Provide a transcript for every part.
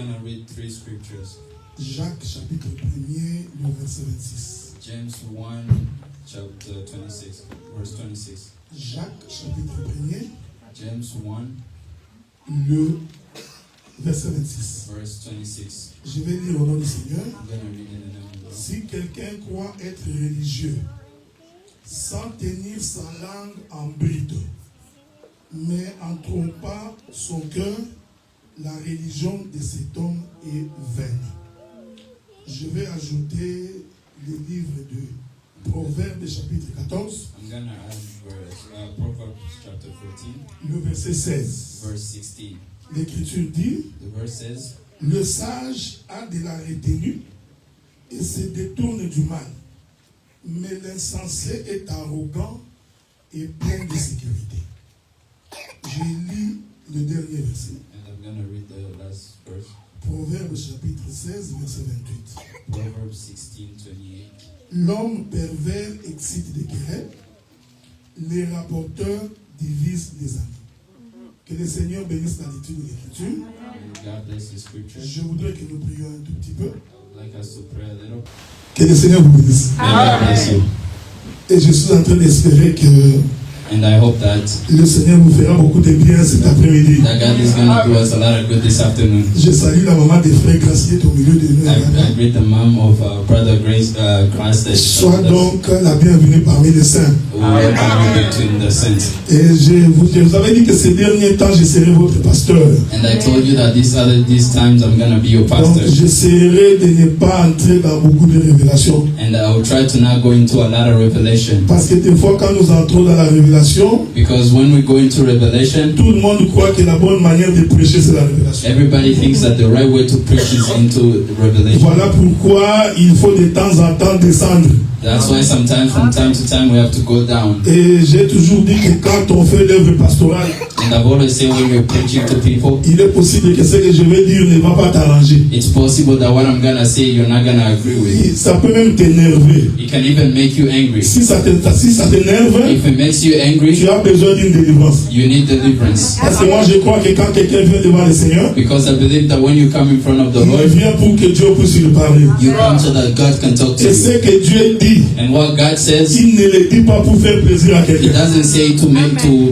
going to read 3 scriptures. Jacques chapitre 1er, le verset 26. James 1, chapter 26, verse 26. Jacques chapitre 1er, James 1, le verset 26. verse 26. Je vais lire au nom du Seigneur. I'm going to read in the name of the Lord. Si quelqu'un croit être religieux, sans tenir sa langue en bride, mais en trompant son cœur, la religion de cet homme est vaine. Je vais ajouter le livre de Proverbes chapitre 14, I'm going to add Proverbs chapter 14, le verset 16. verse 16. L'Écriture dit, The verse says, le sage a de la retenue et se détourne du mal, mais l'insensé est arrogant et plein de sécurité. Je lis le dernier verset. and I'm going to read the last verse. Proverbes chapitre 16, verset 28. Proverbs 16, 28. L'homme pervers excite des querelles, les rapporteurs divisent les amis. Que le Seigneur bénisse la lecture de l'Écriture. God bless the scripture. Je voudrais que nous prions un tout petit peu. I would like us to pray a little. Que le Seigneur vous bénisse. May God bless you. Et je suis en train d'espérer que And I hope that le Seigneur vous fera beaucoup de bien cet après-midi. God is going to do us a lot of good this afternoon. Je salue la maman des frères Gracier au milieu de nous. I greet the mom of Brother Grace Christ that Sois donc la bienvenue parmi les saints. who will come between the saints. Et je vous avais dit que ces derniers temps, je serai votre pasteur. And I told you that these times I'm going to be your Donc, pastor. j'essaierai de ne pas entrer dans beaucoup de révélations. And I will try to not go into a lot of revelation. Parce que des fois, quand nous entrons dans la révélation, Because when we go into revelation, tout le monde croit que la bonne manière de prêcher, c'est la révélation. everybody thinks that the right way to preach is into revelation. Voilà pourquoi il faut de temps en temps descendre. That's why sometimes from time to time we have to go down. Et j'ai toujours dit que quand on fait l'œuvre pastorale, And I've always said when you're preaching to people, il est possible que ce que je vais dire ne va pas t'arranger. it's possible that what I'm going to say you're not going to agree with. Et ça peut même t'énerver. It can even make you angry. Si ça t'énerve, If it makes you angry, tu as besoin d'une délivrance. you need deliverance. Parce que moi, je crois que quand quelqu'un vient devant le Seigneur, Because I believe that when you come in front of the il Lord, vient pour que Dieu puisse lui parler. you come so that God can talk to Et you. ce que Dieu dit, And what God says, il ne le dit pas pour faire plaisir à He quelqu'un. doesn't say to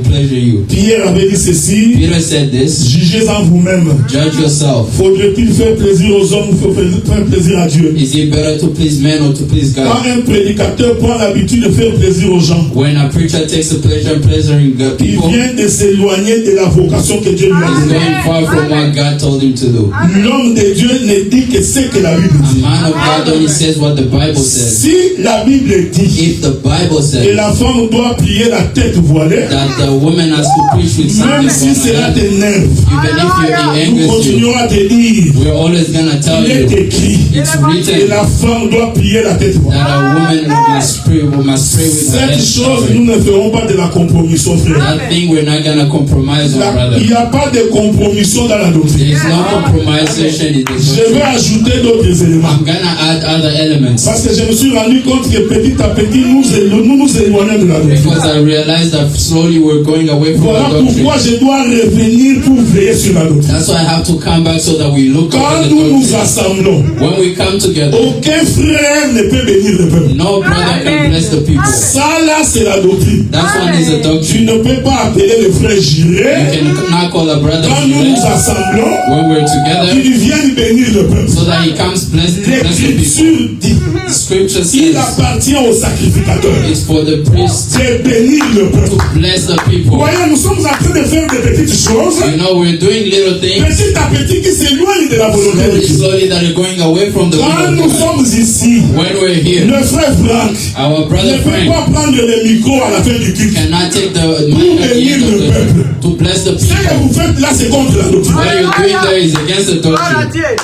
pleasure you. Pierre avait dit ceci, Peter said this, jugez en vous-même. judge yourself. Faudrait-il faire plaisir aux hommes ou faire plaisir à Dieu? Is it better to please men or to please Quand God? un prédicateur prend l'habitude de faire plaisir aux gens, When a preacher takes a pleasure in pleasuring the il people, vient de s'éloigner de la vocation que Dieu lui a he's donnée. going far from what God told him to do. L'homme de Dieu ne dit que ce que la Bible A dit. man of God only says what the Bible says. Si la Bible dit If the Bible que says la femme doit plier la tête voilée, that the woman has to preach with même something si on cela her head, t'énerve, even if it nous angers you, continuons à te dire, we're always gonna tell il est you écrit it's que written la femme doit plier la tête voilée. that a woman must pray with her Cette head chose, covered. nous ne ferons pas de la compromission, frère. That thing we're not gonna compromise on, brother. Il n'y a pas de compromission dans la doctrine. There's no compromisation in the Je vais doctrine. ajouter d'autres éléments. I'm gonna add other elements Parce que je me suis rendu compte que petit à petit, nous nous éloignons de la doctrine. because I realized that slowly we're going away from Voilà the doctrine. pourquoi je dois revenir pour veiller sur la doctrine. That's why I have to come back so that we look Quand at the nous nous doctrine. assemblons, When we come together, aucun frère ne peut bénir le peuple. no brother can bless the people. Ça là, c'est la doctrine. That one is a Tu doctrine. ne peux pas appeler le frère You Jiré. cannot call a brother Quand nous nous Jireh assemblons, when we're together qu'il vienne bénir le peuple. so that he comes bless the people. L'Écriture dit, The scripture il says appartient au sacrificateur it's for the priest de bénir le peuple. to bless the Vous people. voyez, nous sommes en train de faire des petites choses, You know, we're doing little things petit à petit, qui s'éloignent de la volonté de slowly, Dieu. slowly that are going away from the Quand will nous of God. sommes ici, When we're here, le frère Franck our ne brother peut Frank pas prendre le micro à la fin du culte. cannot take the mic at the end of the to bless the Ce que people. vous faites là, c'est contre la doctrine. What you're doing there is against the doctrine.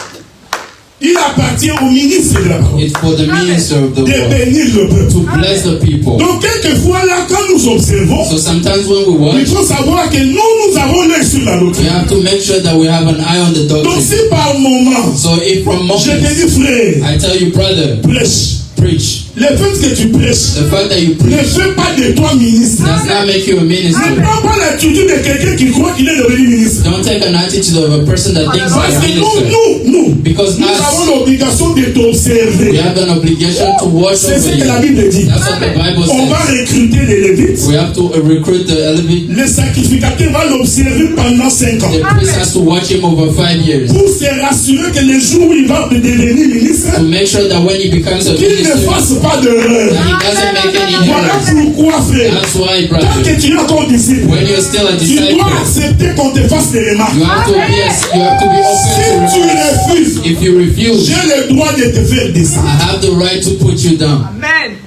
Il appartient au ministre de la parole It's for the minister of the de word bénir le peuple. to bless the people. Donc, quelquefois là, quand nous observons, So sometimes when we il watch, faut savoir que nous avons l'œil sur la we doctrine. have to make sure that we have an eye on the Donc, doctrine. si par moment, So if from je te moments dis, frère, I tell you, brother, prêche, preach, Le fait que tu prêches the fact that you ne preach fait pas de toi ministre. does not make you a Ne minister. prends pas l'attitude de quelqu'un qui croit qu'il est devenu ministre. Don't take an attitude of a person that thinks Parce they're a que minister. nous Because avons us, l'obligation de we t'observer. have an obligation to watch C'est ce over que la you. Bible dit. That's what the Bible On va says. recruter les Lévites. We have to recruit the Levite. Le sacrificateur va l'observer pendant 5 ans. The priest has to watch him over 5 years Pour se rassurer que le jour où il va devenir ministre, to make sure that when he becomes a qu'il ne minister, fasse pas d'erreur. that he doesn't make any Voilà errors. pourquoi, frère. That's why, Tant brother, que tu es encore disciple, when you're still a tu disciple, dois accepter qu'on te fasse des remarques. you have to be Si open tu to remarks. refuses, If you refuse, j'ai le droit de te faire descendre. I have the right to put you down. Amen.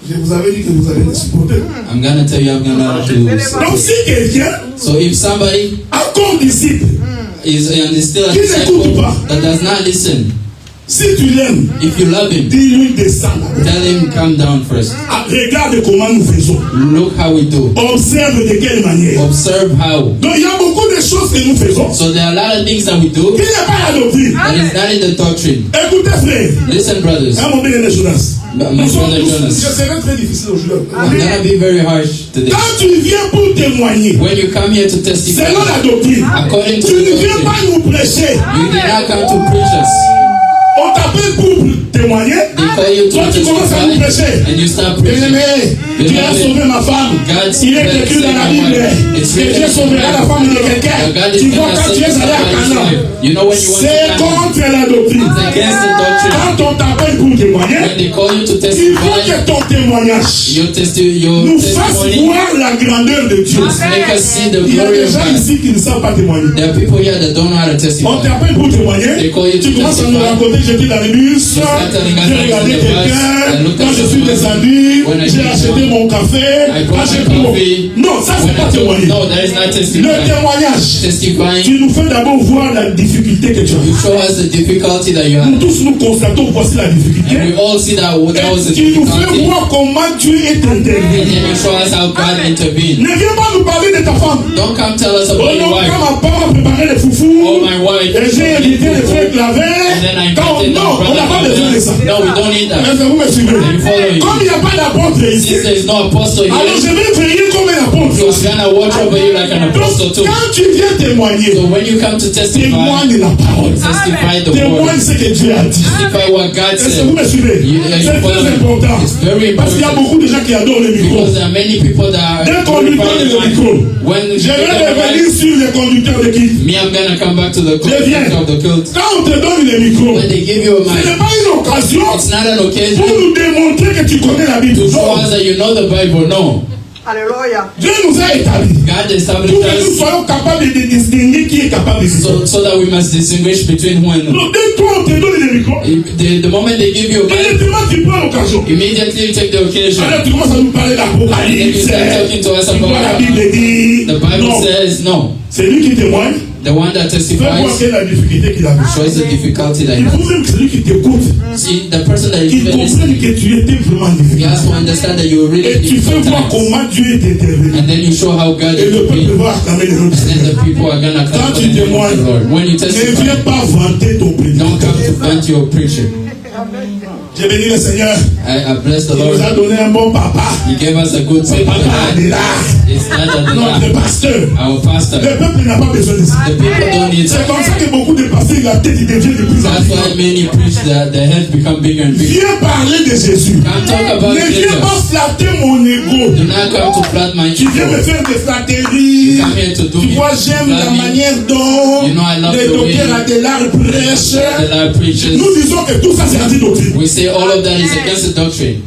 Je vous avais dit que vous allez me supporter. I'm gonna tell you, I'm gonna do this. Donc si quelqu'un, So if somebody encore disciple, is still a Qui disciple n'écoute pas. that does not listen, si tu l'aimes, if you love him, dis-lui descendre. tell him come down first. Ah, regarde comment nous faisons. Look how we do. Observe de quelle manière. Observe how. Donc il y a beaucoup de choses que nous faisons So there are a lot of things that we do qui n'est pas la doctrine. that is not in the doctrine. Écoutez frère, Listen, brothers. hein, mon bien-aimé Jonas. My Nous sommes brother tous, Jonas. je serai très difficile aujourd'hui. I'm gonna be very harsh today. Quand tu viens pour témoigner, When you come here to testify, selon la doctrine, according to tu ne the viens doctrine, pas nous prêcher. you did not come to preach us. On t'appelle pour témoigner. They call you to Toi, tu commences à nous testify, prêcher. and you start preaching. Bien-aimé, tu as sauvé ma femme. Il est écrit dans la Bible que Dieu sauvera la femme de quelqu'un. Tu vois, quand tu es allé à Canaan, You know when you went c'est to Canaan, contre la doctrine. it's against the doctrine. Quand on t'appelle pour témoigner, When they call you to il faut testify, que ton témoignage your nous fasse testimony voir la grandeur de Dieu. must make us see the Il y a glory des of gens God. ici qui ne savent pas témoigner. There are people here that don't know how to On testify. t'appelle pour témoigner, They call you to tu commences à nous testify. raconter, j'étais dans le bus, start telling us j'ai that regardé in the bus, I quelqu'un, looked quand at je suis someone, descendu, when I j'ai came acheté down, mon café, I quand brought j'ai my pris mon... coffee. Non, ça c'est When pas I told, témoigner. no, that is not Le testifying. témoignage, Testifying, tu nous fais d'abord voir la difficulté que tu you as. show us the difficulty that you Nous have. tous nous constatons voici la difficulté. And we all see that was the Et tu nous fais difficulty. voir comment Dieu est And intervenu. then you show us how God intervened. Ne viens pas nous parler de ta femme. Don't come tell us Oh about your non, wife. quand ma femme a préparé les foufous, Oh, my wife. et j'ai invité les frères And then I Claver, invited non, on n'a pas besoin de ça. No, we don't need that. Est-ce que vous me suivez? I'm following Comme il n'y a pas d'apôtre ici, Since there is no apostle alors here, je vais veiller comme un apôtre so aussi. I'm gonna watch over you like an apostle Donc, too. quand tu viens témoigner, So when you come to testify, témoigne la parole. testify the Témoigne word. ce que Dieu a dit. Testify what God Est-ce que said. vous me suivez? Yeah, C'est you follow très me. important. It's very Parce qu'il y a important. beaucoup de gens qui adorent le micro. Because there are many people that Dès are qu'on lui donne le micro, when je vais revenir sur les conducteurs de qui. me, I'm gonna come back to the Viens. context of the cult. Quand on te donne le micro, When they give you a ce mic, n'est pas une occasion it's not an pour occasion nous démontrer que tu connais la Bible. to show Non. us that you know the Bible. No. Alléluia. Dieu nous a établis God established pour que nous us soyons capables de distinguer qui est capable de ça. so that we must distinguish between who and who. Donc, dès que toi, on te donne le micro, The moment they give you a mic, immédiatement tu prends l'occasion. immediately you take the occasion. Alors tu commences à nous parler And then you d'Apocalypse. start talking to us Tu vois la about Bible dit. the Bible Non, says no. c'est lui qui témoigne. The one that Fais voir testifies quelle est la difficulté qu'il a. shows the difficulty that Il you faut have. même que celui qui t'écoute, See, the person that is qu'il comprenne listening, que tu étais vraiment he difficile. has to understand that you are really Et tu fais difficult voir times. comment Dieu est intervenu. And then you show how God Et le peuple intervened. va acclamer les autres. And then the people are gonna Quand come tu to the name of témoignes, the Lord. When you ne viens testify, pas vanter ton don't prédicateur. come to vent your preacher. J'ai béni le Seigneur. I bless the Il nous a Lord. donné un bon papa. He gave us a good C'est papa. papa de là. It's not that Notre the pasteur. our pastor. Le peuple n'a pas besoin de ça. The people don't need C'est that. comme ça que beaucoup de pasteurs, la tête ils deviennent de plus en That's plus. why many preach that the heads become bigger and bigger. Viens parler de Jésus. Come talk about Ne viens pas Jesus. flatter mon ego. Do not come to flat my Tu viens me ego. faire des flatteries. Come here to do Tu me. vois, j'aime la flat me. manière dont You know I love le the way docteur Adélard prêche. the Lord preaches. Nous disons que tout ça c'est anti-doctrine. We say all of that is against the doctrine.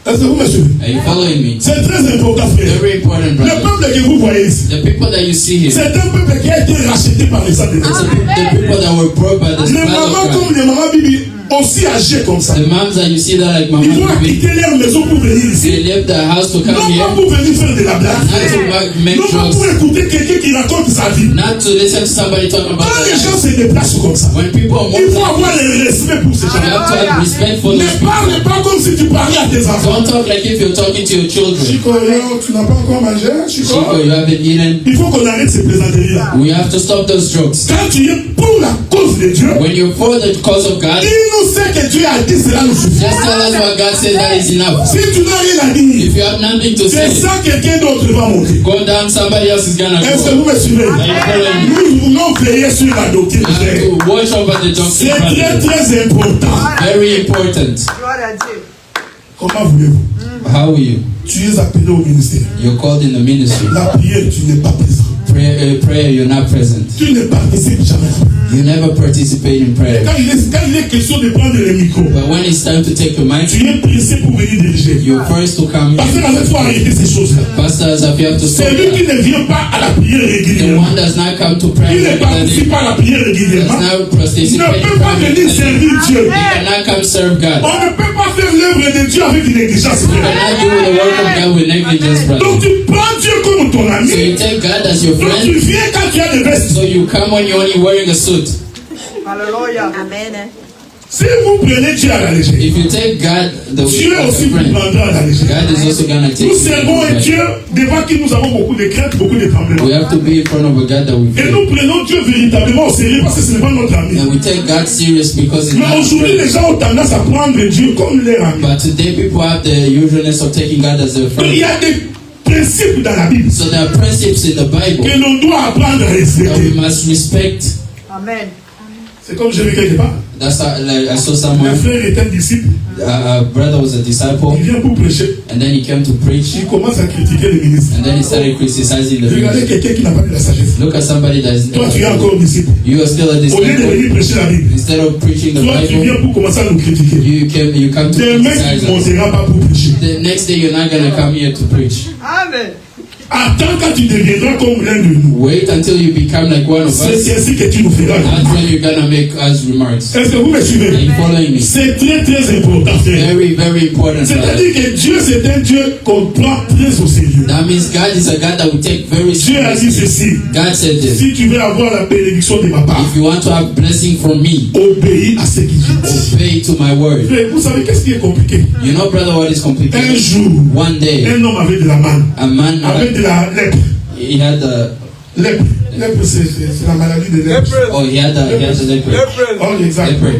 Est-ce que vous me suivez? Are you following me? C'est très important, frère. Very important, Le brother. peuple que vous voyez ici, The people that you see here, c'est un peuple qui a été racheté par les sang de it's Christ. the people that were brought by the Les blood mamans of God. comme les mamans Bibi, aussi âgées comme ça. The moms that you see that like Ils vont Mama Bibi, quitter leur maison pour venir ici. they left their house to Non come pas here, pour venir faire de la blague. not to make Non pas pour jokes, écouter quelqu'un qui raconte sa vie. not to listen to somebody talking about Quand les their gens life. se déplacent comme ça, When people are il faut more avoir le respect pour ces you gens. have to have respect for Ne those people. parle pas comme si tu parlais à tes enfants. Don't talk like if you're talking to your children. Chico, yo, tu n'as pas encore mangé, Chico? Chico, you haven't eaten. Il faut qu'on arrête ces plaisanteries-là. We have to stop those jokes. Quand tu es pour la cause cause de Dieu, When you're for the cause of God, dis-nous ce que Dieu a dit, cela nous suffit. just tell us what God said, that is enough. Si tu n'as rien à dire, If you have nothing to c'est say, ça quelqu'un d'autre va monter. go down, somebody else is gonna Est-ce que go. vous me suivez? Are you following me? Nous voulons veiller sur la doctrine You vraie. have to watch over the C'est doctrine. très très important. Very important. Gloire à Dieu. Comment voulez-vous? How are you? Tu es appelé au ministère. You're called in the ministry. La prière, tu n'es pas présent. Prayer, you're not present. Tu ne participes jamais. You never participate in prayer. Quand il est question de prendre le micro, But when it's time to take the mic, tu es pressé pour venir diriger. you're first to come. Parce que il faut arrêter ces choses-là. Pastors, if you have to stop Celui qui that. ne vient pas à la prière The régulièrement, one does not come to qui prayer ne participe regularly, pas à la prière does régulièrement, not ne participate in peut pas prayer venir regularly. servir Dieu. He cannot come serve God. On ne peut pas faire l'œuvre de Dieu avec une négligence. You cannot do the work of God with negligence, Donc brother. tu prends Dieu comme ton So ami. you take God as your Donc tu friend. viens quand tu as des vestes. So you come when you're only wearing a suit. Alléluia. Amen. Si vous prenez Dieu à la légère, If you take God Dieu as aussi a vous friend, prendra à la légère. God is also gonna take Nous you. servons un Dieu devant qui nous avons beaucoup de craintes, beaucoup de tremblements. We have to be in front of a God that we Et fear. nous prenons Dieu véritablement au sérieux parce que ce n'est pas notre ami. And we take God serious because it's Mais not aujourd'hui, friend. les gens ont tendance à prendre Dieu comme leur ami. But today people have the usualness of taking God as their Donc, il y friend. a des principes dans la Bible So there are principes in the Bible que l'on doit apprendre à that we respecter. must respect. Amen. C'est comme j'ai vu quelque part. That's how, like I saw Mon someone, frère est un disciple, a brother was a disciple, il vient pour prêcher. and then he came to preach, Il commence à critiquer le ministre. and then he started criticizing the Regardez ministry. quelqu'un qui n'a pas de la sagesse. Look at somebody that is, Toi, tu es encore disciple. you are still a Au lieu de disciple. venir prêcher la Bible, Instead of preaching the toi, tu viens Bible, pour commencer à nous critiquer. you come to Demain, tu criticize ne us. monteras pas pour prêcher. The next day you're not gonna come here to preach. Amen. Attends quand tu deviendras comme l'un de nous. Wait until you become like one of C'est us. ainsi que tu nous feras. That's when you're gonna make us remarks. Est-ce que vous me Are suivez? you following me? C'est très très important, frère. Very, very important. brother. C'est-à-dire que Dieu, c'est un Dieu qu'on prend très au sérieux. That means God is a God that we take very Dieu a dit seriously. ceci. God said this. Si tu veux avoir la bénédiction de ma part, If you want to have blessing from me, obéis à ce qu'il dit. obey to my word. Frère, vous savez qu'est-ce qui est compliqué? You know, brother, what is Un complicated? jour, One day, un homme avait de la manne, a man avec de la lèpre. he had the Lèpre, lèpre c'est la maladie de lèpre. he had the leopard. Oh, exact. Leopard.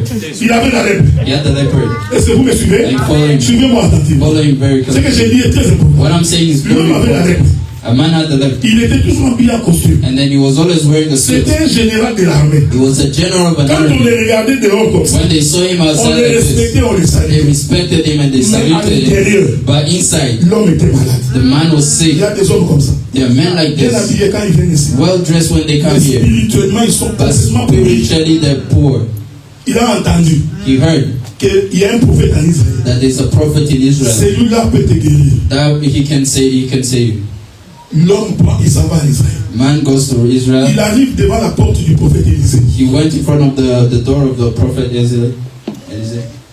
Il avait la lèpre. He had the leopard. Est-ce que vous me suivez? Are you following me? Suivez-moi attentivement. Following very Ce que closely. j'ai dit est très important. What I'm saying is very L'homme avait la important. lèpre. A man had the leopard, Il était toujours bien costume. and then he was always wearing a suit. C'était un général de l'armée. He was a general of an Quand on army. les regardait dehors comme ça, When they saw him on outside les like this, respectait, on les they saluait. respected him and they Mais à saluted him. l'intérieur, But inside, l'homme était malade. the man was Il sick. y a des hommes comme ça. There are men like Bien this, habillés quand ils viennent ici. well dressed when they come Mais here, spirituellement, ils sont but complètement pourris. spiritually they're poor. Il a entendu He heard qu'il y a un prophète en Israël. that there's a prophet in Israel Celui-là peut te guérir. that he can save you. L'homme prend, il s'en va en Israël. Man goes to Israel. Il arrive devant la porte du prophète Élisée. He went in front of the door of the prophet Elisha.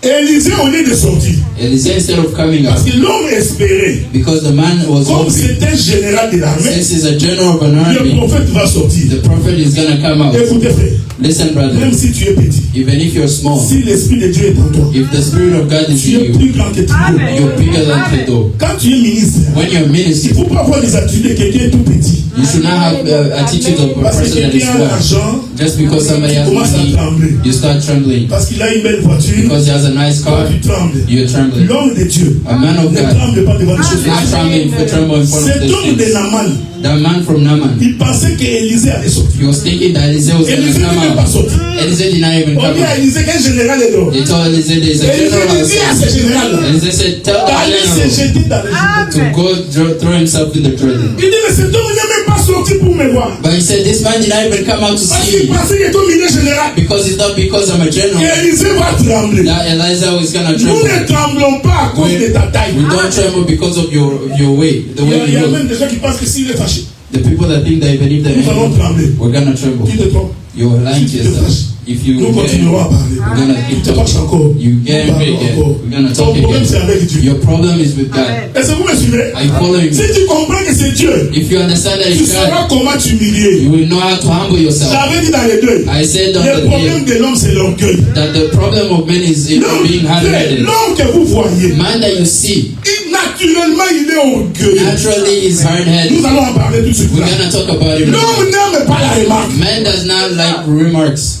Élisée, au lieu de sortir, Elisha, instead of coming parce out, que l'homme espérait, because the man was comme hoping, c'est un général de l'armée, since he's a general of an le army, prophète va sortir. the prophet is gonna come out. Écoutez, frère, Listen, brother, même si tu es petit, even if you're small, si l'esprit de Dieu est en toi, if the Spirit of God is tu es in you, plus grand que tout. Amen. you're bigger than Kedo. Quand tu es ministre, When you're a il ne minister, faut pas avoir des attitudes de quelqu'un tout petit. you should not have attitude of a Parce que person that is quelqu'un a small. l'argent, Just because somebody tu has commences à money, trembler. you start trembling. Parce qu'il a une belle voiture, Because he has a nice toi car, tu trembles. you're trembling. L'homme de Dieu A man of ne God, tremble pas devant les choses. not trembling for tremble in front of Cet the homme de things. Naman, That man from Naaman, il pensait qu'Élisée allait sortir. he was thinking that Elisha was going Élisée to ne come veut pas out. sortir. Elisha did not even On come dit à out. Élisée qu'un général est là. They told Elisha there's a Élisée general dit à ce outside. général-là Elisha said, tell d'aller the se general jeter dans les eaux. to go throw himself in the Jordan. Il dit, mais cet homme n'est même pas sorti pour me voir. But he said, this man did not even come out to Parce see qu'il me. pensait qu'il est au milieu général. Because it's not because I'm a general Et Élisée va trembler. that Elijah was going to Nous tremble. ne tremblons pas à cause de ta taille. We don't tremble because of your weight, the Il y way a you même look. des gens qui pensent que s'il est fâché, The people that think that even if they're nous allons angry, trembler. we're going to tremble. Tu te trompes. You're lying to yourself. If you Nous get continuerons à angry, parler. we're going to Tu keep te fâches talking. encore. You get Nous angry parlons again. encore. We're going to Ton talk problème, again. c'est avec Dieu. Your problem is with God. Amen. Est-ce que vous me suivez? Are you following me? Si tu comprends que c'est Dieu, If you understand that tu it's sauras God, comment t'humilier. you will know how to humble yourself. J'avais dit dans les deux. I said on Le the problème day de l'homme, c'est l'orgueil. that the problem of men is in being hard-headed. L'homme que vous voyez, Man that you see, naturellement, il est orgueilleux. naturally is hard-headed. Nous allons en parler tout de suite. We're going to talk about it. L'homme n'aime pas la remarque. Man does not like remarks.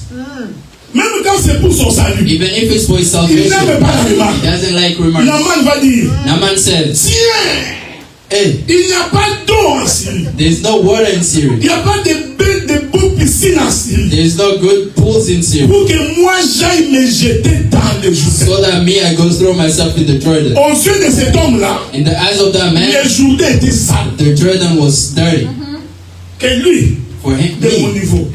Même quand c'est pour son salut, Even if it's for his il salvation, n'aime pas la remarque. he doesn't like remarks. Naaman va dire, Naaman said, tiens, hey, il n'y a pas d'eau en Syrie. there's no water in Il Syria. n'y a pas de bonnes piscines en Syrie. There's no good pools in Syria. Pour que moi j'aille me jeter dans le Jourdain. So that me, I go throw myself in the Jordan. Aux yeux de cet homme-là, In the eyes of that man, le Jourdain était sale. the Jordan was dirty. Que lui, For him, de mon me, niveau.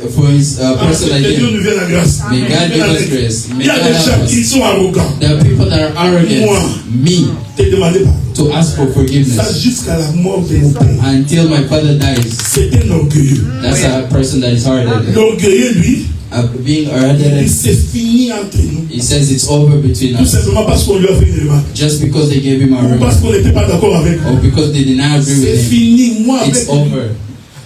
for his person like Que Dieu nous him. vienne la grâce. May God give us grace. Il May y a God des help gens qui us. sont arrogants. There are people that are arrogant. Moi. Me, Te demander pardon. to ask for Ça forgiveness jusqu'à la mort de mon père. until my father dies. C'est un orgueilleux. That's a person that is hard-headed. L'orgueilleux, lui, Being il hard-headed, s'est fini entre nous. he says it's over between Tout us. simplement parce qu'on lui a fait une remarque. Just because they gave him a Ou remark, parce qu'on n'était pas d'accord avec lui. or because they did not agree C'est with him. fini, moi avec It's lui. over.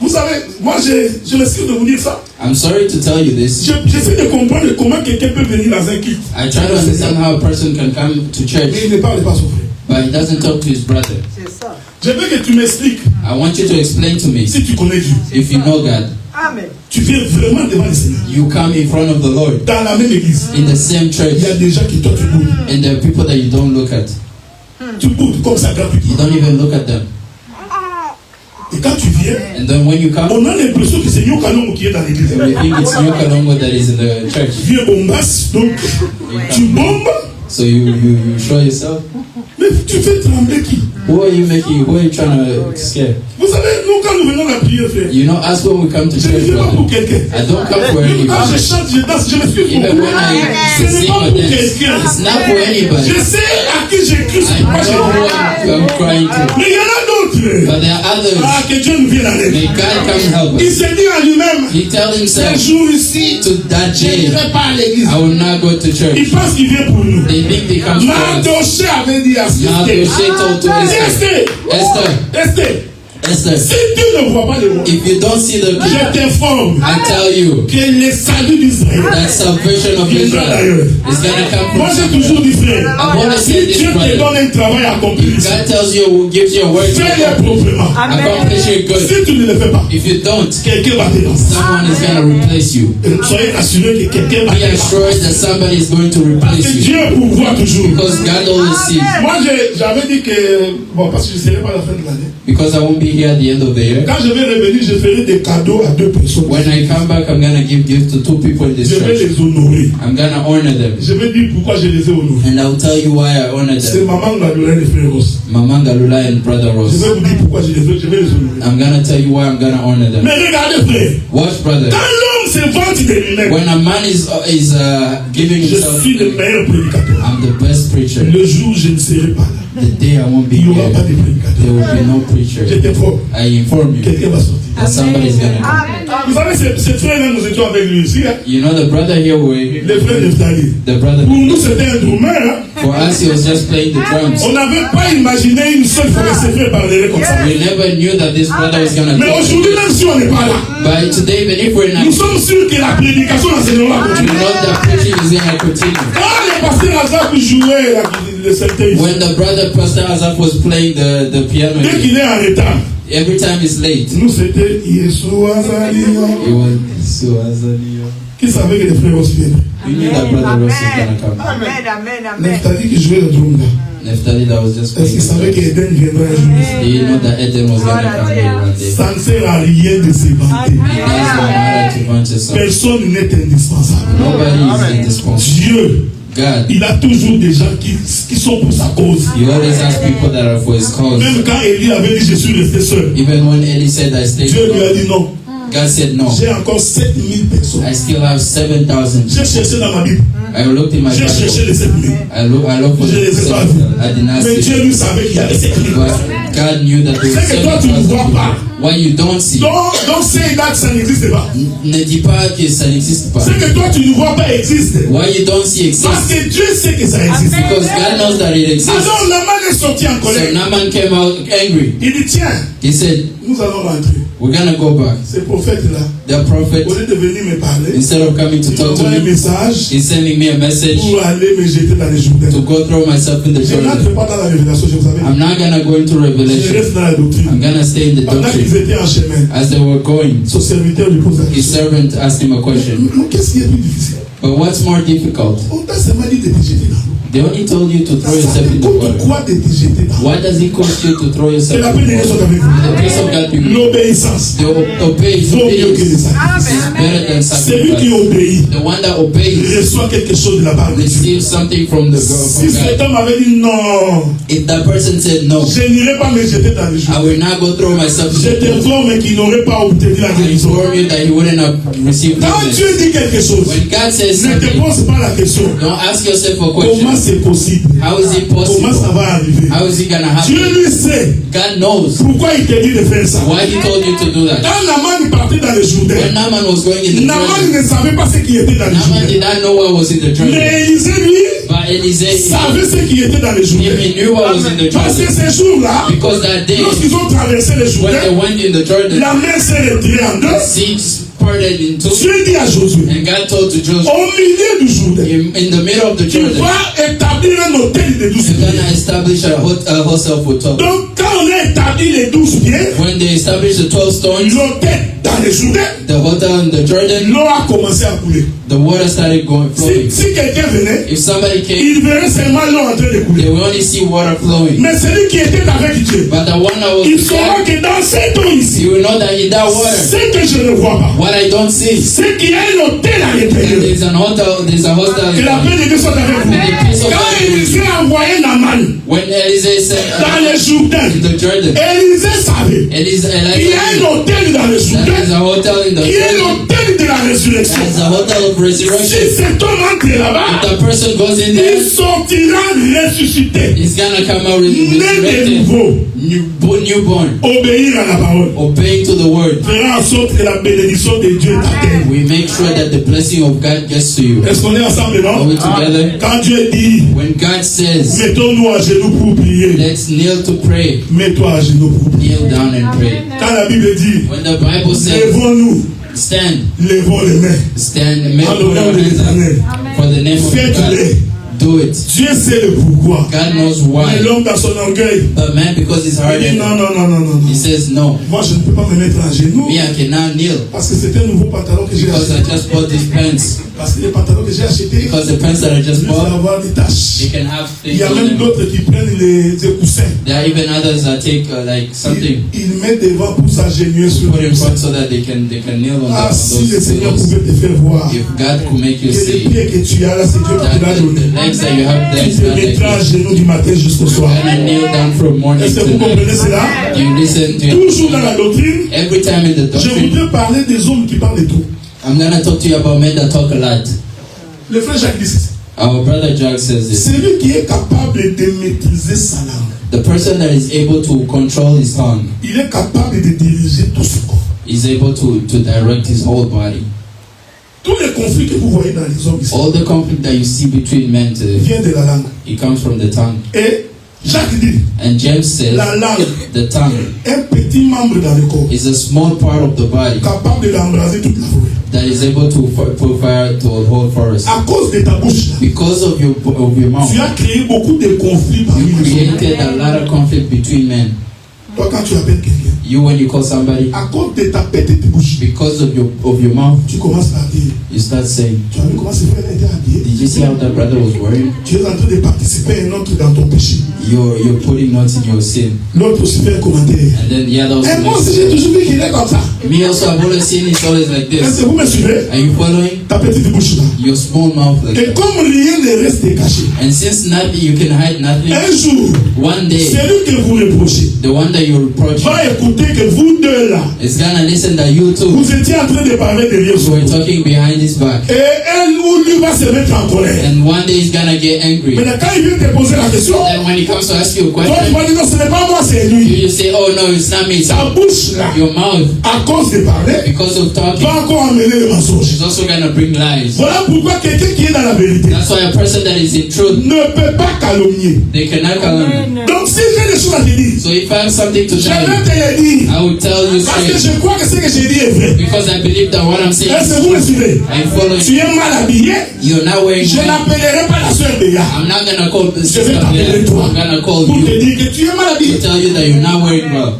Vous savez, moi je m'excuse de vous dire ça. I'm sorry to tell you this. J'essaie de comprendre comment quelqu'un peut venir dans un culte. I try to understand how a person can come to Mais church, il ne parle pas à son frère. but he doesn't talk to his brother. C'est ça. Je veux que tu m'expliques, I want you to explain to me, si tu connais Dieu, if you know God, Amen. tu viens vraiment devant le Seigneur. you come in front of the Lord Dans la même église, in the same il y a church, des gens qui toi tu boudes. and there are people that you don't look at. Tu boudes comme ça You gratuitement. don't even look at them. Et quand tu viens, And then when you come, on a l'impression que c'est Yokalongo qui est dans l'église. we think it's Nyokalongo that is in the church. Viens bombasse, donc tu bombes, So you show yourself. mais tu fais trembler qui? Who are you making? Who are you trying to scare? Vous savez, nous quand nous venons à la prière, frère, You know, as when we come to je ne church, viens pas pour brother, quelqu'un. I don't come for Même quand je anybody. chante, je danse, je m'excuse Even beaucoup. when I Ce n'est sing pas or pour dance, quelqu'un. it's not for anybody. Je sais à qui j'écris, I c'est pourquoi know j'ai who I'm crying to. Mais il y en a d'autres. But there are others. Ah, que Dieu nous vienne en aide. May God come help Il us. se dit à lui-même, He tell un himself jour ici, to that je day, n'irai pas à l'église. I will not go to Il church. pense qu'il vient pour nous. They think they come for us. Mardoché avait dit à Mardoché Esther, told to Esther, Esther, Esther, si tu ne vois pas le roi, if you don't see the je king, t'informe I tell you que le salut d'Israël that salvation of viendra d'ailleurs. Israel is gonna come Moi from j'ai somewhere. toujours dit, frère, I want to si say this, Dieu te brother. donne un travail à accomplir, God tells you, gives you a word to fais-le proprement. accomplish it good. Si tu ne le fais pas, If you don't, quelqu'un va te lancer. someone is gonna replace you. Soyez assurés que quelqu'un va Be te lancer. assured that somebody is going to Parce replace que you. Dieu pourvoit toujours. Because God always sees. Moi j'avais dit que, bon, parce que je ne serai pas à la fin de l'année. Because I won't be here at the end of the year. Quand je vais revenir, je ferai des cadeaux à 2 personnes. When I come back, I'm gonna give gifts to 2 people in this Je vais church. les honorer. I'm gonna honor them. Je vais dire pourquoi je les ai honorés. And I'll tell you why I honor C'est them. maman Gadoula et les frères Ross. Mama Galula and Brother Je Ross. vais vous dire pourquoi je vais les honorer. I'm gonna tell you why I'm gonna honor them. Mais regardez, frère. Watch, brother. Quand l'homme se vante des lunettes, When a man is giving je himself, suis le meilleur prédicateur. I'm the best preacher. Le jour où je ne serai pas là, The day I won't be il n'y aura pas here, de prédicateur. there will be no Je preacher. t'informe. I inform you Quelqu'un va sortir. that somebody's gonna come. Vous savez, ce frère-là, nous étions avec lui ici. Hein? You know the brother here, we, Le frère Neftali. the brother. Pour nous, c'était un drummer. Hein? For us, he was just playing the drums. On n'avait pas imaginé une seule fois que ce frère parlerait comme ça. We never knew that this brother was gonna Mais talk. aujourd'hui, même si on n'est pas là, But today, even if we're nous not, sommes sûrs que la prédication d'enseignement va we continuer. know that preaching is gonna continue. Quand le pasteur Azak jouait le cercueil, When the brother Pastor Azaf was playing the piano, dès qu'il est en retard, every time he's late, nous c'était Yeshua Zalia. it was so Azalea. Qui savait que les frères Ross viendraient? You knew that brother Ross was gonna come. Amen, amen, amen. Neftali qui jouait le drum là. Neftali that was just Est-ce qu'il savait playing. qu'Eden viendrait un jour? Do you know that Eden was gonna come here one day? Ça ne sert à rien de se vanter. It doesn't matter to vaunt yourself. Personne n'est indispensable. Nobody is indispensable. Dieu, God, il a toujours des gens qui sont pour sa cause. He always has people that are for His cause. Même quand Élie avait dit je suis resté seul, Even when Eli said I stayed Dieu lui a alone, dit non. God said no. J'ai encore 7000 personnes. I still have 7,000. J'ai cherché dans ma Bible. I looked in my J'ai cherché Bible. les 7000. I looked for Je les ai pas vus. I did not Mais see Dieu it. lui savait qu'il y avait 7000. But God knew that there C'est que toi, were tu ne 7,000 vois pas. people. Why you don't see? Donc say that ça n'existe pas. Ne dis pas que ça n'existe pas. C'est que toi, tu ne vois pas existe. Why you don't see Parce exist? que Dieu sait que ça existe. Because God knows that it exists. Alors Naaman est sorti en So colère. Naaman came out angry. Il dit tiens, He said, nous allons rentrer. we're gonna go back. Ce prophète-là, The prophet, au lieu de venir me parler, instead of coming to il talk to m'envoie un me, message he's sending me a message pour aller me jeter dans les Jourdains. to go throw myself in the Je n'entre Jordan. pas dans la révélation, je vous avais dit. I'm not gonna go into Je Revelation. reste dans la doctrine. I'm gonna stay in the Pendant qu'ils doctrine. étaient en chemin, As they were going, son serviteur lui pose la his question. servant asked him a question. Mais qu'est-ce qui est plus difficile? But what's more difficult? On t'a seulement dit de te jeter dans l'eau. They only told you to throw Ça yourself in te the coûte water. quoi de te jeter dans l'eau? What does it cost you to throw Que yourself la in paix the de Dieu soit water? avec vous. The peace of God be with you. L'obéissance Obedience vaut mieux que les sacrifices. is better than Celui qui sacrifice. obéit The one that obeys reçoit quelque chose de la part de Dieu. receives something from the Si from cet God. homme avait dit non, If that person said no, je n'irai pas me jeter dans les I jours. will not go throw myself in Je the te water. promets mais qu'il n'aurait pas obtenu la I guérison. inform you that you wouldn't have received Quand this. Dieu dit quelque chose, When God says ne te something, pose pas la question. don't ask yourself a Comment question. c'est possible? How is it Comment ça possible? va arriver? How is it gonna Dieu happen? lui sait God knows pourquoi il te dit de faire ça. why He told you to do that. Quand Naaman partait dans le When Jourdain, Naaman was going in the Naaman Jordan, ne savait pas ce qui était dans le Naaman Jourdain. did not know what was in the Jordan. Mais Élisée, lui, But Elysee, savait ce qui était dans le he Jourdain. knew what was in the Parce que Jordan. ces jours-là, Because that day, lorsqu'ils ont traversé le when they Jourdain, went in the Jordan, la mer s'est retirée en deux. seas parted in two. Dieu dit à Josué, And God told to Joshua, au milieu du Jourdain, in the middle of the tu Jordan, vas établir un hôtel de 12 you're pieds. gonna establish a hostel for 12. Donc, quand on a établi les 12 pieds, When they established the 12 stones, l'hôtel dans le Jourdain, the hotel in the Jordan, l'eau a commencé à couler. the water started going flowing. Si quelqu'un venait, If somebody came, il verrait seulement l'eau en train de couler. they will only see water flowing. Mais celui qui était avec Dieu, But the one that was il with saura God, que dans cette eau ici, you will know that in that water, ce que je ne vois pas, what I don't see, c'est qu'il y a un hôtel à that l'intérieur. there's a hostel Que la in paix de Dieu soit avec vous. Quand Élisée a envoyé Naaman when Elysee said dans le Jourdain, in the Jordan, Élisée savait Elysee qu'il y a un that hôtel dans le there's Jourdain a hotel in the qui est Jordan, l'hôtel de la résurrection. there's a hotel of Si resurrection. cet homme entre If là-bas, the person goes in there, il sortira ressuscité, he's gonna come out né de resurrected, nouveau, newborn, obéir à la parole. obeying to the word. Fera en sorte que la bénédiction de Dieu t'atteigne. We make sure that the blessing of God gets to you. Est-ce qu'on est ensemble, Are non? we together? Quand Dieu dit, When God says, mettons-nous à genoux pour prier, let's kneel to pray, mets-toi à genoux pour prier. kneel down and pray. Quand la Bible dit, When the Bible says, levons-nous, stand, levons les mains. stand, and make En put l'honneur our de hands up l'Éternel. for the name of Faites-le. God. Do it. Dieu sait le pourquoi. God knows Mais why. l'homme dans son orgueil, But man, because he's il dit hardened, non, non, non, non, non. he says no. Moi, je ne peux pas me mettre à genoux Me, I cannot kneel parce que c'est un nouveau pantalon que j'ai because I acheté. just bought these pants. Parce que les pantalons que j'ai achetés, Because the pants that I just ils peuvent bought, avoir des they taches. can have Il things y a on même them. d'autres qui prennent des coussins. There are even others that take like something, Ils mettent devant pour s'agenouiller sur put le in coussin. front so that they can kneel on, Ah, si le those Seigneur pillows. pouvait te faire voir If God could make you que les see pieds que tu as là, c'est Dieu qui that te l'a donné. the legs that you have there Tu is te not like mettras à this, genoux du matin jusqu'au soir. you're gonna kneel down from morning Est-ce to que vous night. comprenez cela? You listen to Toujours dans it. la doctrine, Every time in the je doctrine, voudrais parler des hommes qui parlent de tout. I'm gonna talk to you about men that talk a lot. Le frère Jacques dit ceci. Our brother Jack says this. Celui qui est capable de maîtriser sa langue, The person that is able to control his tongue il est capable de diriger tout son corps. is able to direct his whole body. Tous les conflits que vous voyez dans les hommes ici All the conflict that you see between men today, viennent de la langue. it comes from the tongue. Et Jacques dit, And James says la langue, the tongue un petit membre dans le corps, is a small part of the body capable d'embraser toute la forêt. that is able to put fire to a whole forest. À cause de ta bouche, là, Because of your mouth, tu as créé beaucoup de conflits parmi you les hommes. created a lot of conflict between men. Toi, quand tu appelles quelqu'un, You, when you call somebody, à cause de ta petite bouche, because of your mouth, tu commences à dire, you start saying, tu as vu comment ce frère était habillé? did you see how that brother was wearing? Tu es en train de participer à un autre dans ton péché. You're putting notes in your sin. L'autre aussi fait un commentaire. And then the other Et moi aussi, j'ai also, toujours vu qu'il est comme ça. me also, I've always seen it's always like Est-ce this. que vous me suivez? Are you following? Ta petite bouche là. Your small mouth like Et that. comme rien ne reste caché, And since nothing, you can hide nothing. un jour, One day, celui que vous reprochez the one that you reproach va écouter que vous deux là, is gonna listen that you too vous étiez en train de parler derrière son were dos. talking behind his back. Et elle ou lui va se mettre en colère. And one day he's gonna get angry. Maintenant, quand il vient te poser la question, Then when he comes to ask you a toi tu question, vas dire non, ce n'est pas moi, c'est lui. you say, oh no, it's not me. It's Ta bouche là, your mouth. à cause de parler, Because of talking, va encore emmener le mensonge. it's also gonna bring lies. Voilà pourquoi quelqu'un qui est dans la vérité That's why a person that is in truth, ne peut pas calomnier. they cannot calumniate. Donc si j'ai des choses à te dire, So if I have something to je tell vais you, te le dire. I will tell you Parce que straight. je crois que ce que j'ai dit est vrai. Because I believe that what I'm saying Est-ce que is vous me suivez? I follow Tu you. es mal habillé, You're not wearing je well. n'appellerai pas la soeur Béa I'm not gonna call the Je sister vais t'appeler there. toi I'm gonna call pour te you dire que tu es mal to habillé. tell you that you're not wearing well.